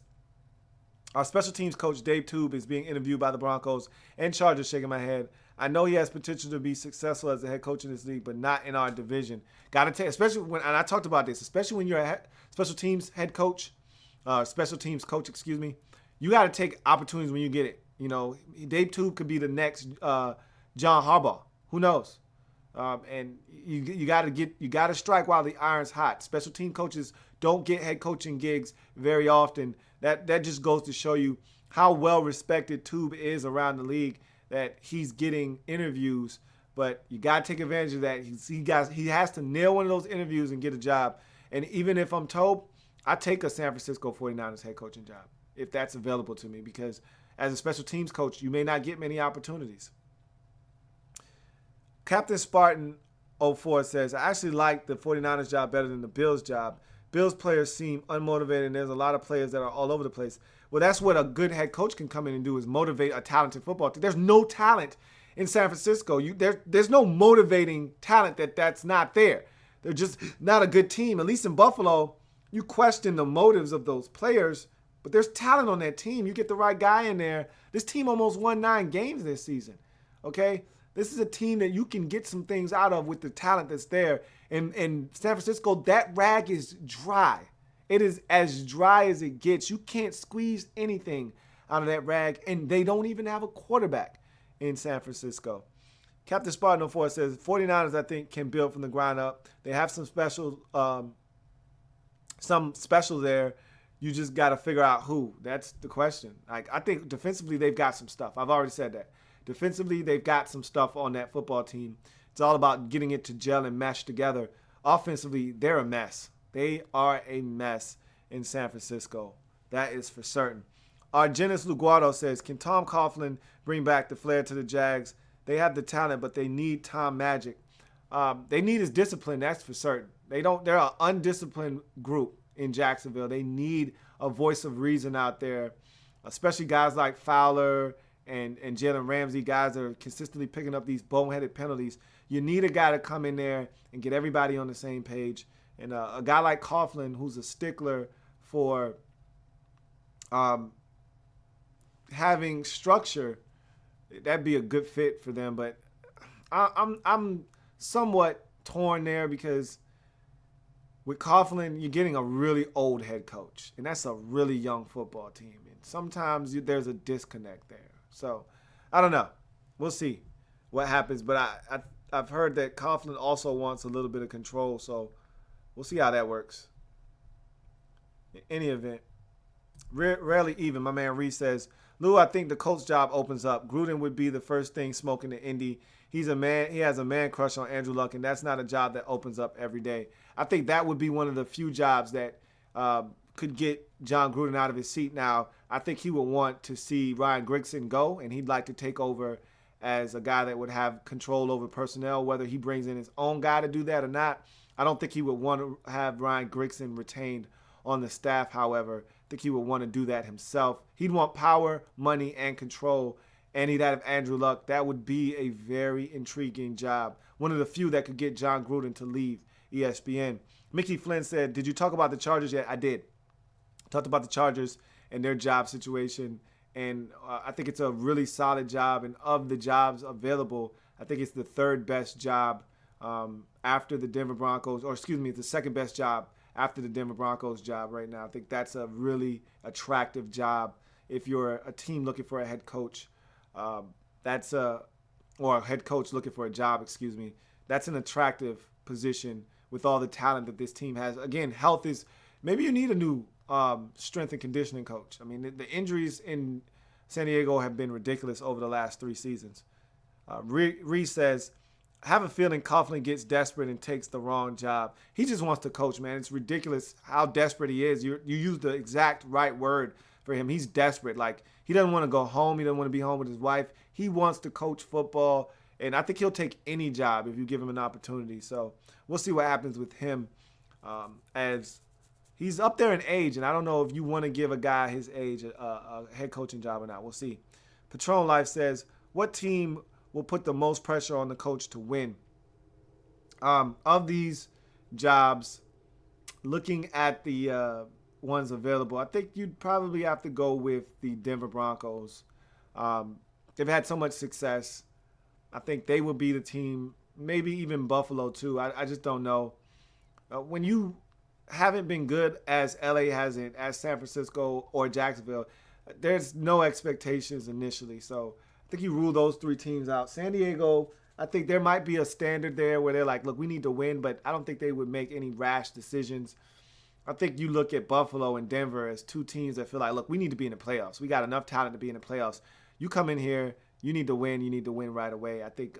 our special teams coach Dave Tube is being interviewed by the Broncos and Chargers. Shaking my head. I know he has potential to be successful as a head coach in this league, but not in our division. Got to take, especially when, and I talked about this, especially when you're a special teams head coach, special teams coach, excuse me. You got to take opportunities when you get it. You know, Dave Tube could be the next John Harbaugh. Who knows? And you got to strike while the iron's hot. Special team coaches don't get head coaching gigs very often. That just goes to show you how well respected Tube is around the league, that he's getting interviews. But you got to take advantage of that. He has to nail one of those interviews and get a job. And even if I'm told, I take a San Francisco 49ers head coaching job if that's available to me, because as a special teams coach, you may not get many opportunities. Captain Spartan 04 says, I actually like the 49ers job better than the Bills job. Bills players seem unmotivated, and there's a lot of players that are all over the place. Well, that's what a good head coach can come in and do, is motivate a talented football team. There's no talent in San Francisco. There's no motivating talent that's not there. They're just not a good team. At least in Buffalo, you question the motives of those players, but there's talent on that team. You get the right guy in there. This team almost won 9 games this season, okay? This is a team that you can get some things out of with the talent that's there. And San Francisco, that rag is dry. It is as dry as it gets. You can't squeeze anything out of that rag, and they don't even have a quarterback in San Francisco. Captain Spartan 04 says, 49ers, I think, can build from the ground up. They have some special there. You just got to figure out who. That's the question. Like, I think defensively they've got some stuff. I've already said that. Defensively, they've got some stuff on that football team. It's all about getting it to gel and mesh together. Offensively, they're a mess. They are a mess in San Francisco. That is for certain. Argenis Luguardo says, can Tom Coughlin bring back the flair to the Jags? They have the talent, but they need Tom Magic. They need his discipline, that's for certain. They're an undisciplined group in Jacksonville. They need a voice of reason out there, especially guys like Fowler and Jalen Ramsey, guys that are consistently picking up these boneheaded penalties. You need a guy to come in there and get everybody on the same page. And a guy like Coughlin, who's a stickler for having structure, that'd be a good fit for them. But I'm somewhat torn there, because with Coughlin, you're getting a really old head coach, and that's a really young football team. And sometimes there's a disconnect there. So, I don't know. We'll see what happens. But I've heard that Coughlin also wants a little bit of control. So, we'll see how that works. In any event, rarely even. My man Reese says, Lou, I think the coach job opens up. Gruden would be the first thing smoking in Indy. He's a man. He has a man crush on Andrew Luck, and that's not a job that opens up every day. I think that would be one of the few jobs that could get John Gruden out of his seat. Now, I think he would want to see Ryan Grigson go, and he'd like to take over as a guy that would have control over personnel, whether he brings in his own guy to do that or not. I don't think he would want to have Ryan Grigson retained on the staff, however. I think he would want to do that himself. He'd want power, money, and control, and he'd have Andrew Luck. That would be a very intriguing job. One of the few that could get John Gruden to leave ESPN. Mickey Flynn said, did you talk about the Chargers yet? I did. Talked about the Chargers and their job situation, and I think it's a really solid job. And of the jobs available, I think it's the third best job after the Denver Broncos, or excuse me, it's the second best job after the Denver Broncos job right now. I think that's a really attractive job if you're a team looking for a head coach. Or a head coach looking for a job, excuse me. That's an attractive position with all the talent that this team has. Again, health is, maybe you need a new strength and conditioning coach. I mean, the injuries in San Diego have been ridiculous over the last 3 seasons. Reese says, I have a feeling Coughlin gets desperate and takes the wrong job. He just wants to coach, man. It's ridiculous how desperate he is. You use the exact right word for him. He's desperate. Like, he doesn't want to go home. He doesn't want to be home with his wife. He wants to coach football, and I think he'll take any job if you give him an opportunity. So we'll see what happens with him as he's up there in age, and I don't know if you want to give a guy his age a head coaching job or not. We'll see. Patron Life says, what team will put the most pressure on the coach to win? Of these jobs, looking at the ones available, I think you'd probably have to go with the Denver Broncos. They've had so much success. I think they will be the team, maybe even Buffalo too. I just don't know. When you haven't been good as L.A. hasn't, as San Francisco or Jacksonville, there's no expectations initially. So I think you rule those 3 teams out. San Diego, I think there might be a standard there where they're like, look, we need to win, but I don't think they would make any rash decisions. I think you look at Buffalo and Denver as 2 teams that feel like, look, we need to be in the playoffs. We got enough talent to be in the playoffs. You come in here, you need to win. You need to win right away. I think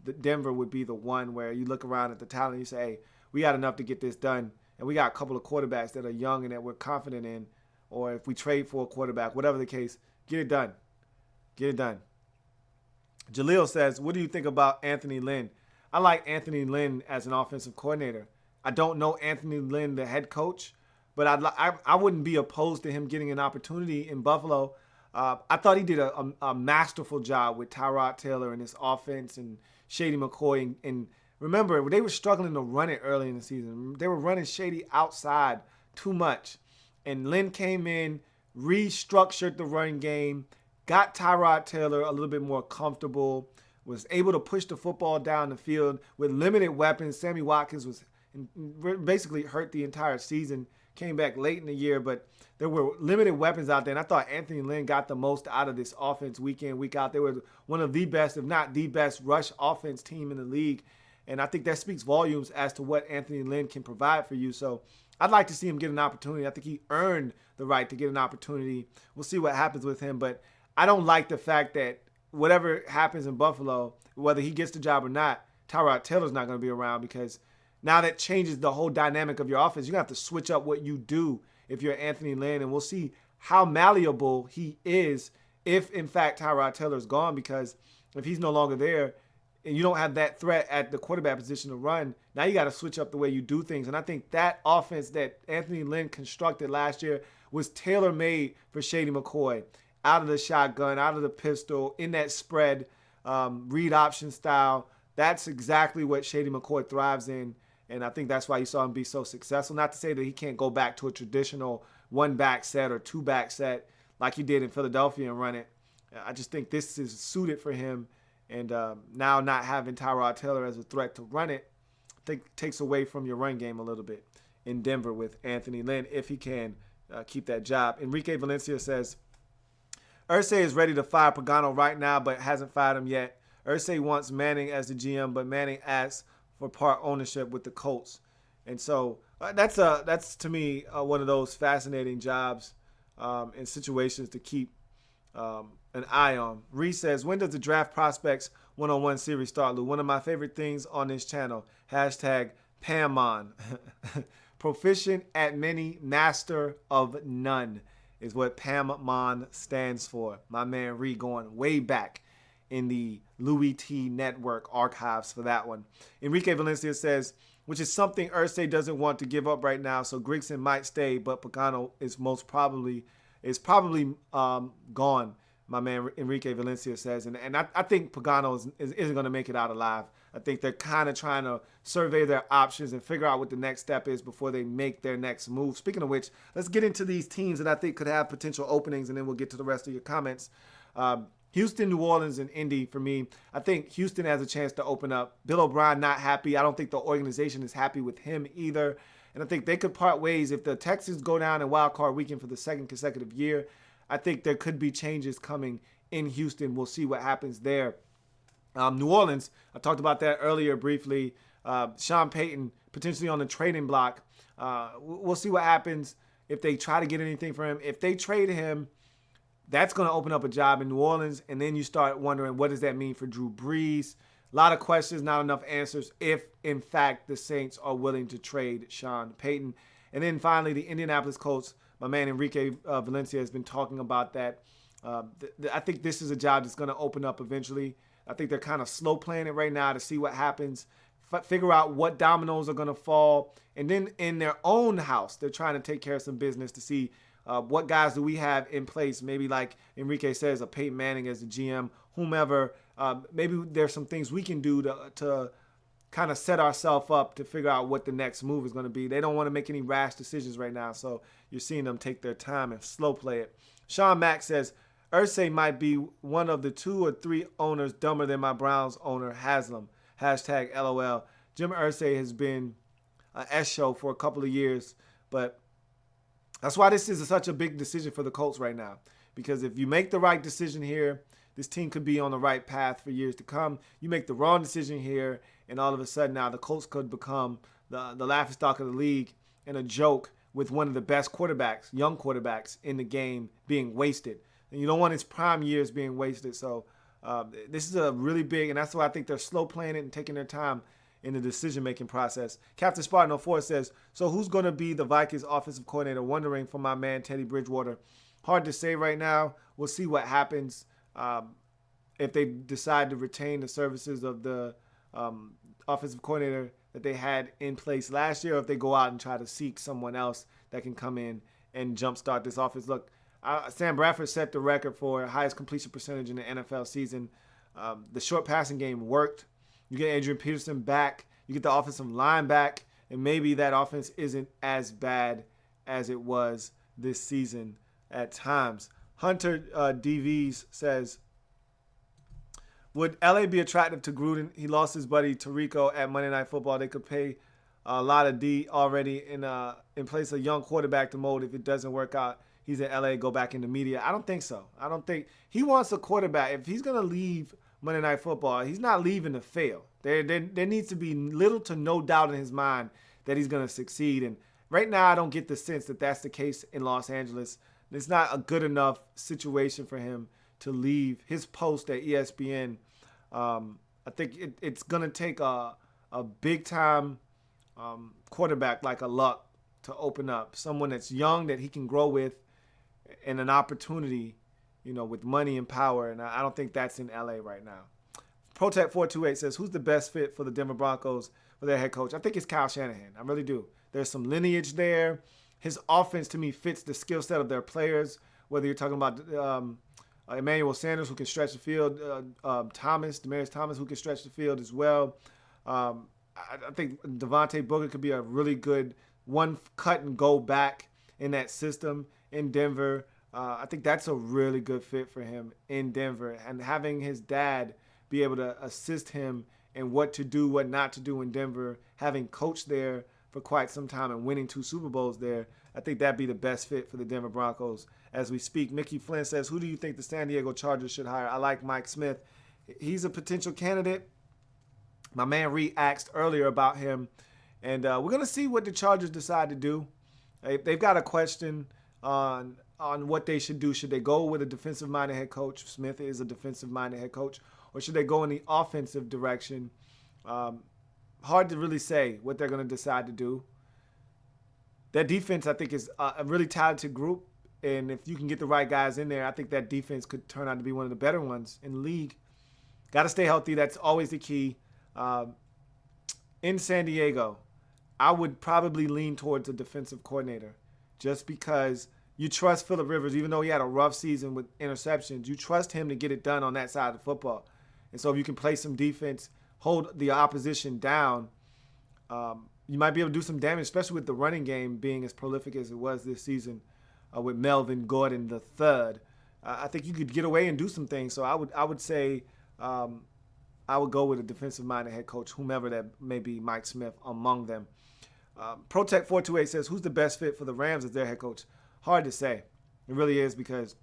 the Denver would be the one where you look around at the talent and you say, hey, we got enough to get this done. And we got a couple of quarterbacks that are young and that we're confident in. Or if we trade for a quarterback, whatever the case, get it done. Get it done. Jaleel says, what do you think about Anthony Lynn? I like Anthony Lynn as an offensive coordinator. I don't know Anthony Lynn, the head coach, but I wouldn't be opposed to him getting an opportunity in Buffalo. I thought he did a masterful job with Tyrod Taylor and his offense and Shady McCoy. And remember, they were struggling to run it early in the season. They were running Shady outside too much. And Lynn came in, restructured the running game, got Tyrod Taylor a little bit more comfortable, was able to push the football down the field with limited weapons. Sammy Watkins was basically hurt the entire season, came back late in the year, but there were limited weapons out there. And I thought Anthony Lynn got the most out of this offense week in, week out. They were one of the best, if not the best, rush offense team in the league. And I think that speaks volumes as to what Anthony Lynn can provide for you. So I'd like to see him get an opportunity. I think he earned the right to get an opportunity. We'll see what happens with him. But I don't like the fact that whatever happens in Buffalo, whether he gets the job or not, Tyrod Taylor's not going to be around, because now that changes the whole dynamic of your offense. You're going to have to switch up what you do if you're Anthony Lynn. And we'll see how malleable he is if, in fact, Tyrod Taylor's gone, because if he's no longer there, and you don't have that threat at the quarterback position to run, now you got to switch up the way you do things. And I think that offense that Anthony Lynn constructed last year was tailor-made for Shady McCoy. Out of the shotgun, out of the pistol, in that spread, read option style. That's exactly what Shady McCoy thrives in. And I think that's why you saw him be so successful. Not to say that he can't go back to a traditional 1-back set or 2-back set like he did in Philadelphia and run it. I just think this is suited for him. And now not having Tyrod Taylor as a threat to run it, I think takes away from your run game a little bit in Denver with Anthony Lynn, if he can keep that job. Enrique Valencia says, Irsay is ready to fire Pagano right now, but hasn't fired him yet. Irsay wants Manning as the GM, but Manning asks for part ownership with the Colts. And so that's to me one of those fascinating jobs and situations to keep an eye on. Reese says, when does the draft prospects one-on-one series start, Lou? One of my favorite things on this channel. Hashtag Pamon. Proficient at many, master of none is what Pamon stands for. My man Ree going way back in the Louie T Network archives for that one. Enrique Valencia says, which is something Irsay doesn't want to give up right now, so Grigson might stay, but Pagano is probably gone, my man Enrique Valencia says. And I think Pagano isn't going to make it out alive. I think they're kind of trying to survey their options and figure out what the next step is before they make their next move. Speaking of which, let's get into these teams that I think could have potential openings, and then we'll get to the rest of your comments. Houston, New Orleans, and Indy for me. I think Houston has a chance to open up. Bill O'Brien not happy. I don't think the organization is happy with him either. And I think they could part ways if the Texans go down in wild card weekend for the second consecutive year. I think there could be changes coming in Houston. We'll see what happens there. New Orleans, I talked about that earlier briefly. Sean Payton potentially on the trading block. We'll see what happens if they try to get anything for him. If they trade him, That's going to open up a job in New Orleans, and then you start wondering, what does that mean for Drew Brees? A lot of questions, not enough answers if, in fact, the Saints are willing to trade Sean Payton. And then finally, the Indianapolis Colts, my man Enrique Valencia has been talking about that. I think this is a job that's going to open up eventually. I think they're kind of slow playing it right now to see what happens, figure out what dominoes are going to fall. And then in their own house, they're trying to take care of some business to see what guys do we have in place. Maybe like Enrique says, a Peyton Manning as the GM, whomever. Maybe there's some things we can do to kind of set ourselves up to figure out what the next move is going to be. They don't want to make any rash decisions right now, so you're seeing them take their time and slow play it. Sean Mack says, Irsay might be one of the 2 or 3 owners dumber than my Browns owner, Haslam. Hashtag LOL. Jim Irsay has been an S-show for a couple of years, but that's why this is such a big decision for the Colts right now. Because if you make the right decision here, this team could be on the right path for years to come. You make the wrong decision here, and all of a sudden now the Colts could become the laughingstock of the league and a joke with one of the best quarterbacks, young quarterbacks in the game being wasted. And you don't want his prime years being wasted. So this is a really big, and that's why I think they're slow playing it and taking their time in the decision-making process. Captain Spartan 04 says, so who's going to be the Vikings offensive coordinator? Wondering for my man Teddy Bridgewater. Hard to say right now. We'll see what happens if they decide to retain the services of the offensive coordinator that they had in place last year, or if they go out and try to seek someone else that can come in and jumpstart this offense. Look, Sam Bradford set the record for highest completion percentage in the NFL season. The short passing game worked. You get Adrian Peterson back. You get the offensive line back. And maybe that offense isn't as bad as it was this season at times. Hunter DVs says, would L.A. be attractive to Gruden? He lost his buddy Tirico at Monday Night Football. They could pay a lot of D already in place of a young quarterback to mold. If it doesn't work out, he's in L.A., go back in the media. I don't think so. I don't think he wants a quarterback. If he's going to leave Monday Night Football, he's not leaving to fail. There needs to be little to no doubt in his mind that he's going to succeed. And right now, I don't get the sense that that's the case in Los Angeles. It's not a good enough situation for him to leave his post at ESPN. I think it's going to take a big-time quarterback like a Luck to open up. Someone that's young that he can grow with and an opportunity, with money and power. And I don't think that's in L.A. right now. Protect428 says, who's the best fit for the Denver Broncos for their head coach? I think it's Kyle Shanahan. I really do. There's some lineage there. His offense, to me, fits the skill set of their players, whether you're talking about Emmanuel Sanders, who can stretch the field, Demaryius Thomas, who can stretch the field as well. I think Devontae Booker could be a really good one cut and go back in that system in Denver. I think that's a really good fit for him in Denver. And having his dad be able to assist him in what to do, what not to do in Denver, having coached there for quite some time and winning 2 Super Bowls there, I think that'd be the best fit for the Denver Broncos as we speak. Mickey Flynn says, who do you think the San Diego Chargers should hire? I like Mike Smith. He's a potential candidate. My man Reed asked earlier about him, and we're going to see what the Chargers decide to do. They've got a question on what they should do. Should they go with a defensive-minded head coach? Smith is a defensive-minded head coach. Or should they go in the offensive direction? Hard to really say what they're going to decide to do. Their defense, I think, is a really talented group. And if you can get the right guys in there, I think that defense could turn out to be one of the better ones in the league. Got to stay healthy. That's always the key. In San Diego, I would probably lean towards a defensive coordinator just because you trust Phillip Rivers, even though he had a rough season with interceptions. You trust him to get it done on that side of the football. And so if you can play some defense, hold the opposition down, you might be able to do some damage, especially with the running game being as prolific as it was this season with Melvin Gordon III. I think you could get away and do some things. So I would say I would go with a defensive-minded head coach, whomever that may be, Mike Smith among them. Protect428 says, who's the best fit for the Rams as their head coach? Hard to say. It really is, because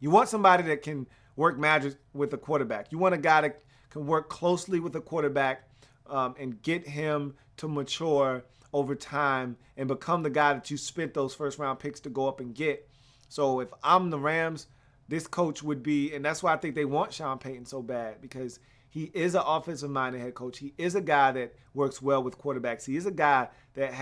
you want somebody that can work magic with the quarterback. You want a guy that can work closely with the quarterback and get him to mature over time and become the guy that you spent those first-round picks to go up and get. So if I'm the Rams, this coach would be, and that's why I think they want Sean Payton so bad, because he is an offensive-minded head coach. He is a guy that works well with quarterbacks. He is a guy that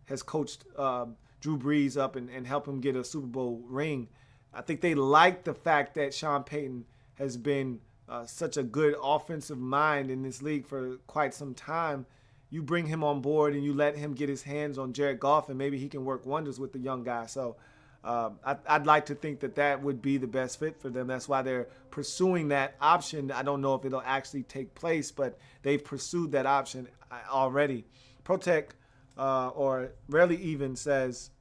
has coached Drew Brees up and helped him get a Super Bowl ring. I think they like the fact that Sean Payton has been such a good offensive mind in this league for quite some time. You bring him on board and you let him get his hands on Jared Goff, and maybe he can work wonders with the young guy. So I'd like to think that would be the best fit for them. That's why they're pursuing that option. I don't know if it'll actually take place, but they've pursued that option already. Protect or Rarely Even says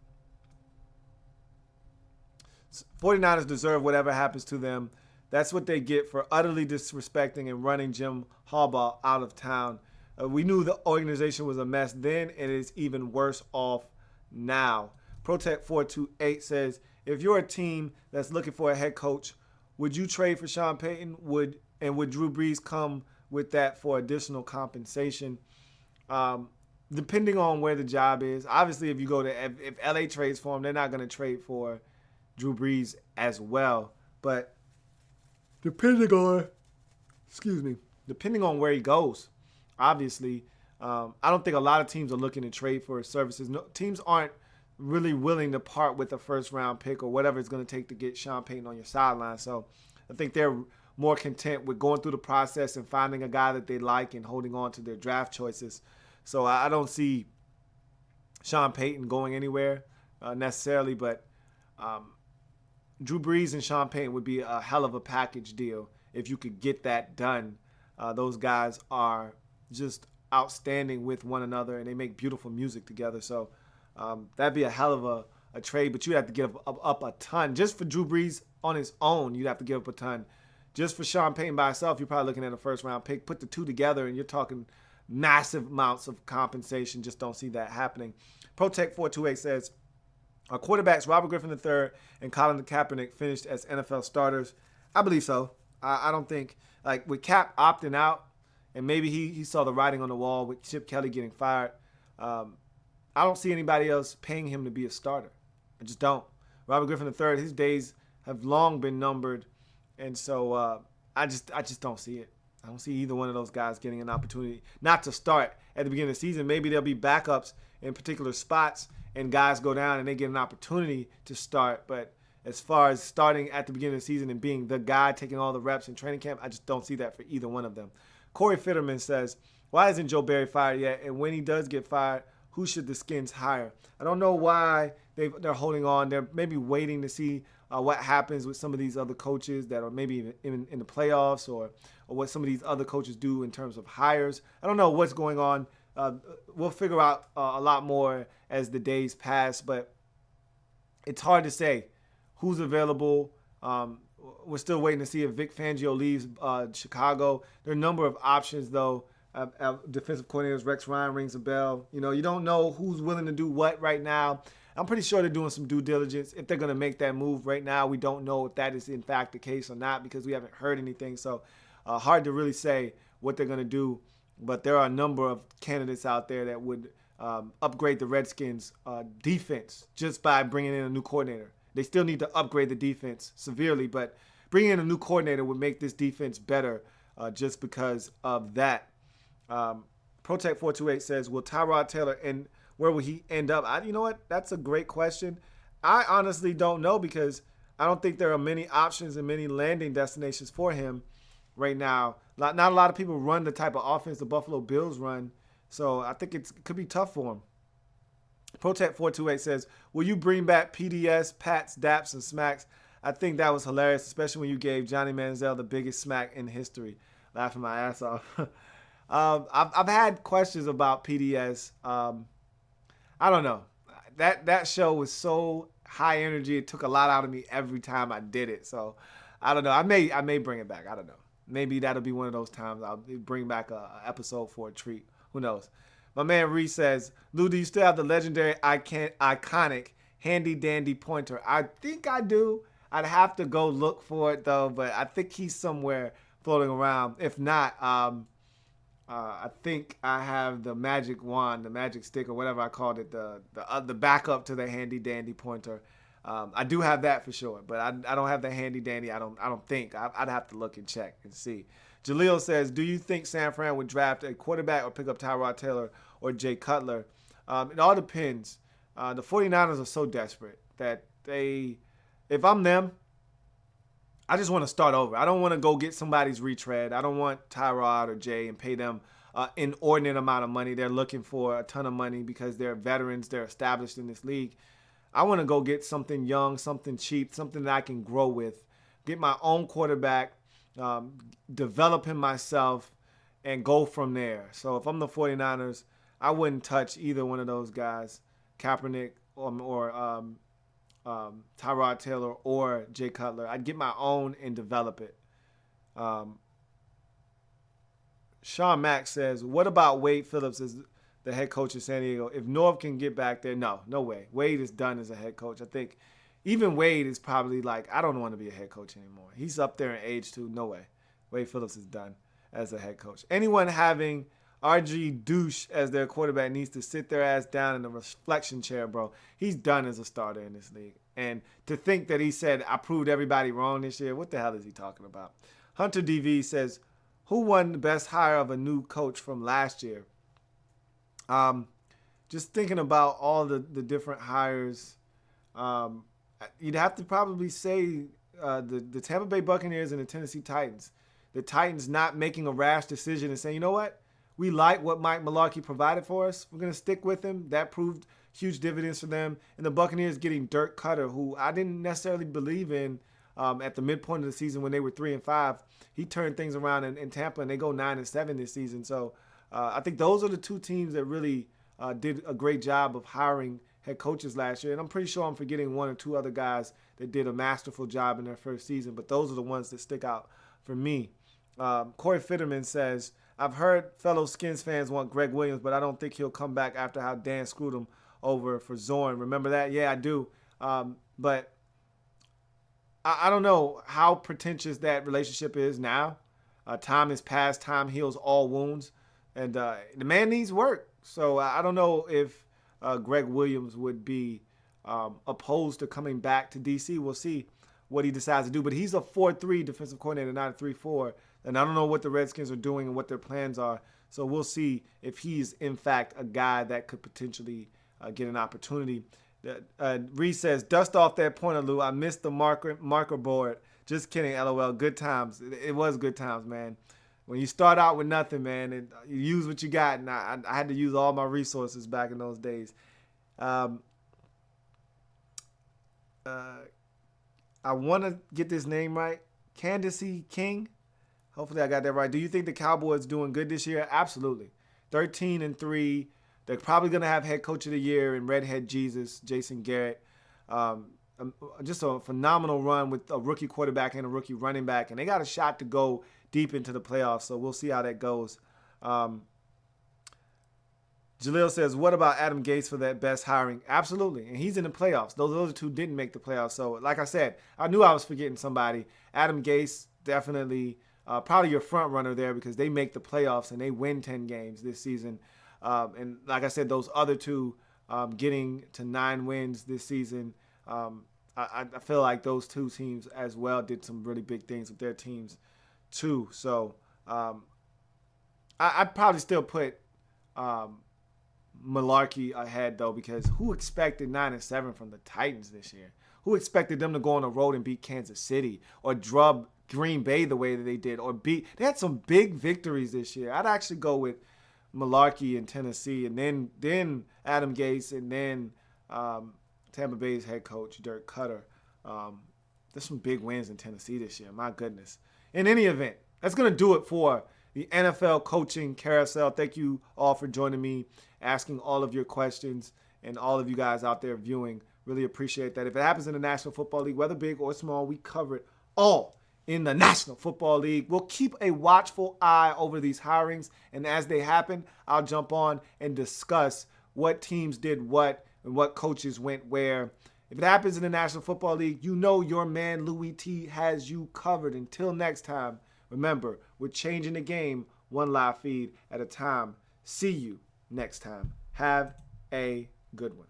49ers deserve whatever happens to them. That's what they get for utterly disrespecting and running Jim Harbaugh out of town. We knew the organization was a mess then, and it's even worse off now. Protect 428 says, if you're a team that's looking for a head coach, would you trade for Sean Payton? Would Drew Brees come with that for additional compensation? Depending on where the job is. Obviously, if L.A. trades for him, they're not going to trade for Drew Brees as well. But depending on where he goes, obviously, I don't think a lot of teams are looking to trade for his services. No, teams aren't really willing to part with a first-round pick or whatever it's going to take to get Sean Payton on your sideline. So I think they're more content with going through the process and finding a guy that they like and holding on to their draft choices. So I don't see Sean Payton going anywhere necessarily, but Drew Brees and Sean Payton would be a hell of a package deal if you could get that done. Those guys are just outstanding with one another, and they make beautiful music together. So that'd be a hell of a trade, but you'd have to give up a ton. Just for Drew Brees on his own, you'd have to give up a ton. Just for Sean Payton by himself, you're probably looking at a first-round pick. Put the two together, and you're talking massive amounts of compensation. Just don't see that happening. Protect 428 says, our quarterbacks Robert Griffin III and Colin Kaepernick finished as NFL starters. I believe so. I don't think, like with Cap opting out, and maybe he saw the writing on the wall with Chip Kelly getting fired. I don't see anybody else paying him to be a starter. I just don't. Robert Griffin III, his days have long been numbered, and so I just don't see it. I don't see either one of those guys getting an opportunity not to start at the beginning of the season. Maybe there'll be backups in particular spots, and guys go down and they get an opportunity to start. But as far as starting at the beginning of the season and being the guy taking all the reps in training camp, I just don't see that for either one of them. Corey Fitterman says, why isn't Joe Barry fired yet? And when he does get fired, who should the Skins hire? I don't know why they're holding on. They're maybe waiting to see what happens with some of these other coaches that are maybe in the playoffs, or what some of these other coaches do in terms of hires. I don't know what's going on. We'll figure out a lot more as the days pass, but it's hard to say who's available. We're still waiting to see if Vic Fangio leaves Chicago. There are a number of options, though. Defensive coordinators, Rex Ryan rings a bell. You don't know who's willing to do what right now. I'm pretty sure they're doing some due diligence. If they're going to make that move right now, we don't know if that is in fact the case or not, because we haven't heard anything. So hard to really say what they're going to do. But there are a number of candidates out there that would upgrade the Redskins' defense just by bringing in a new coordinator. They still need to upgrade the defense severely, but bringing in a new coordinator would make this defense better just because of that. Protect 428 says, will Tyrod Taylor and where will he end up? You know what? That's a great question. I honestly don't know, because I don't think there are many options and many landing destinations for him right now. Not a lot of people run the type of offense the Buffalo Bills run, so I think it could be tough for him. Protect 428 says, will you bring back PDS, Pats, Daps, and Smacks? I think that was hilarious, especially when you gave Johnny Manziel the biggest smack in history. Laughing my ass off. I've had questions about PDS. I don't know. That show was so high energy. It took a lot out of me every time I did it. So I don't know. I may bring it back. I don't know. Maybe that'll be one of those times I'll bring back a episode for a treat. Who knows? My man Reese says, Lou, do you still have the legendary, iconic, handy-dandy pointer? I think I do. I'd have to go look for it, though, but I think he's somewhere floating around. If not, I think I have the magic wand, the magic stick, or whatever I called it, the backup to the handy-dandy pointer. I do have that for sure, but I don't have that handy dandy. I don't think. I'd have to look and check and see. Jaleel says, do you think San Fran would draft a quarterback or pick up Tyrod Taylor or Jay Cutler? It all depends. The 49ers are so desperate that if I'm them, I just want to start over. I don't want to go get somebody's retread. I don't want Tyrod or Jay and pay them inordinate amount of money. They're looking for a ton of money because they're veterans. They're established in this league. I want to go get something young, something cheap, something that I can grow with, get my own quarterback, develop him myself, and go from there. So if I'm the 49ers, I wouldn't touch either one of those guys, Kaepernick or Tyrod Taylor or Jay Cutler. I'd get my own and develop it. Sean Mack says, what about Wade Phillips as the head coach of San Diego? If Norv can get back there, no way. Wade is done as a head coach. I think even Wade is probably like, I don't want to be a head coach anymore. He's up there in age too. No way. Wade Phillips is done as a head coach. Anyone having RG Douche as their quarterback needs to sit their ass down in the reflection chair, bro. He's done as a starter in this league. And to think that he said, I proved everybody wrong this year, what the hell is he talking about? Hunter DV says, who won the best hire of a new coach from last year? Just thinking about all the different hires, you'd have to probably say the Tampa Bay Buccaneers and the Tennessee Titans. The Titans not making a rash decision and saying, you know what? We like what Mike Mularkey provided for us. We're going to stick with him. That proved huge dividends for them. And the Buccaneers getting Dirk Cutter, who I didn't necessarily believe in at the midpoint of the season when they were 3-5. He turned things around in Tampa, and they go 9-7 this season. So I think those are the two teams that really did a great job of hiring head coaches last year. And I'm pretty sure I'm forgetting one or two other guys that did a masterful job in their first season. But those are the ones that stick out for me. Corey Fitterman says, I've heard fellow Skins fans want Greg Williams, but I don't think he'll come back after how Dan screwed him over for Zorn. Remember that? Yeah, I do. But I don't know how pretentious that relationship is now. Time has passed. Time heals all wounds. And the man needs work. So I don't know if Greg Williams would be opposed to coming back to D.C. We'll see what he decides to do. But he's a 4-3 defensive coordinator, not a 3-4. And I don't know what the Redskins are doing and what their plans are. So we'll see if he's, in fact, a guy that could potentially get an opportunity. Reese says, dust off that pointer, Lou. I missed the marker board. Just kidding, LOL. Good times. It was good times, man. When you start out with nothing, man, and you use what you got. And I had to use all my resources back in those days. I want to get this name right. Candace King. Hopefully I got that right. Do you think the Cowboys doing good this year? Absolutely. 13-3. They're probably going to have head coach of the year in Redhead Jesus, Jason Garrett. Just a phenomenal run with a rookie quarterback and a rookie running back. And they got a shot to go deep into the playoffs, so we'll see how that goes. Jaleel says, what about Adam Gase for that best hiring? Absolutely, and he's in the playoffs. Those other two didn't make the playoffs. So, like I said, I knew I was forgetting somebody. Adam Gase, definitely probably your front runner there because they make the playoffs and they win 10 games this season. And like I said, those other two getting to 9 wins this season, I feel like those two teams as well did some really big things with their teams too. So I'd probably still put Mularkey ahead, though, because who expected 9-7 from the Titans this year? Who expected them to go on the road and beat Kansas City or drub Green Bay the way that they did? They had some big victories this year. I'd actually go with Mularkey in Tennessee, and then Adam Gase, and then Tampa Bay's head coach, Dirk Cutter. There's some big wins in Tennessee this year. My goodness. In any event, that's going to do it for the NFL Coaching Carousel. Thank you all for joining me, asking all of your questions, and all of you guys out there viewing. Really appreciate that. If it happens in the National Football League, whether big or small, we cover it all in the National Football League. We'll keep a watchful eye over these hirings, and as they happen, I'll jump on and discuss what teams did what and what coaches went where. If it happens in the National Football League, you know your man Louie T has you covered. Until next time, remember, we're changing the game one live feed at a time. See you next time. Have a good one.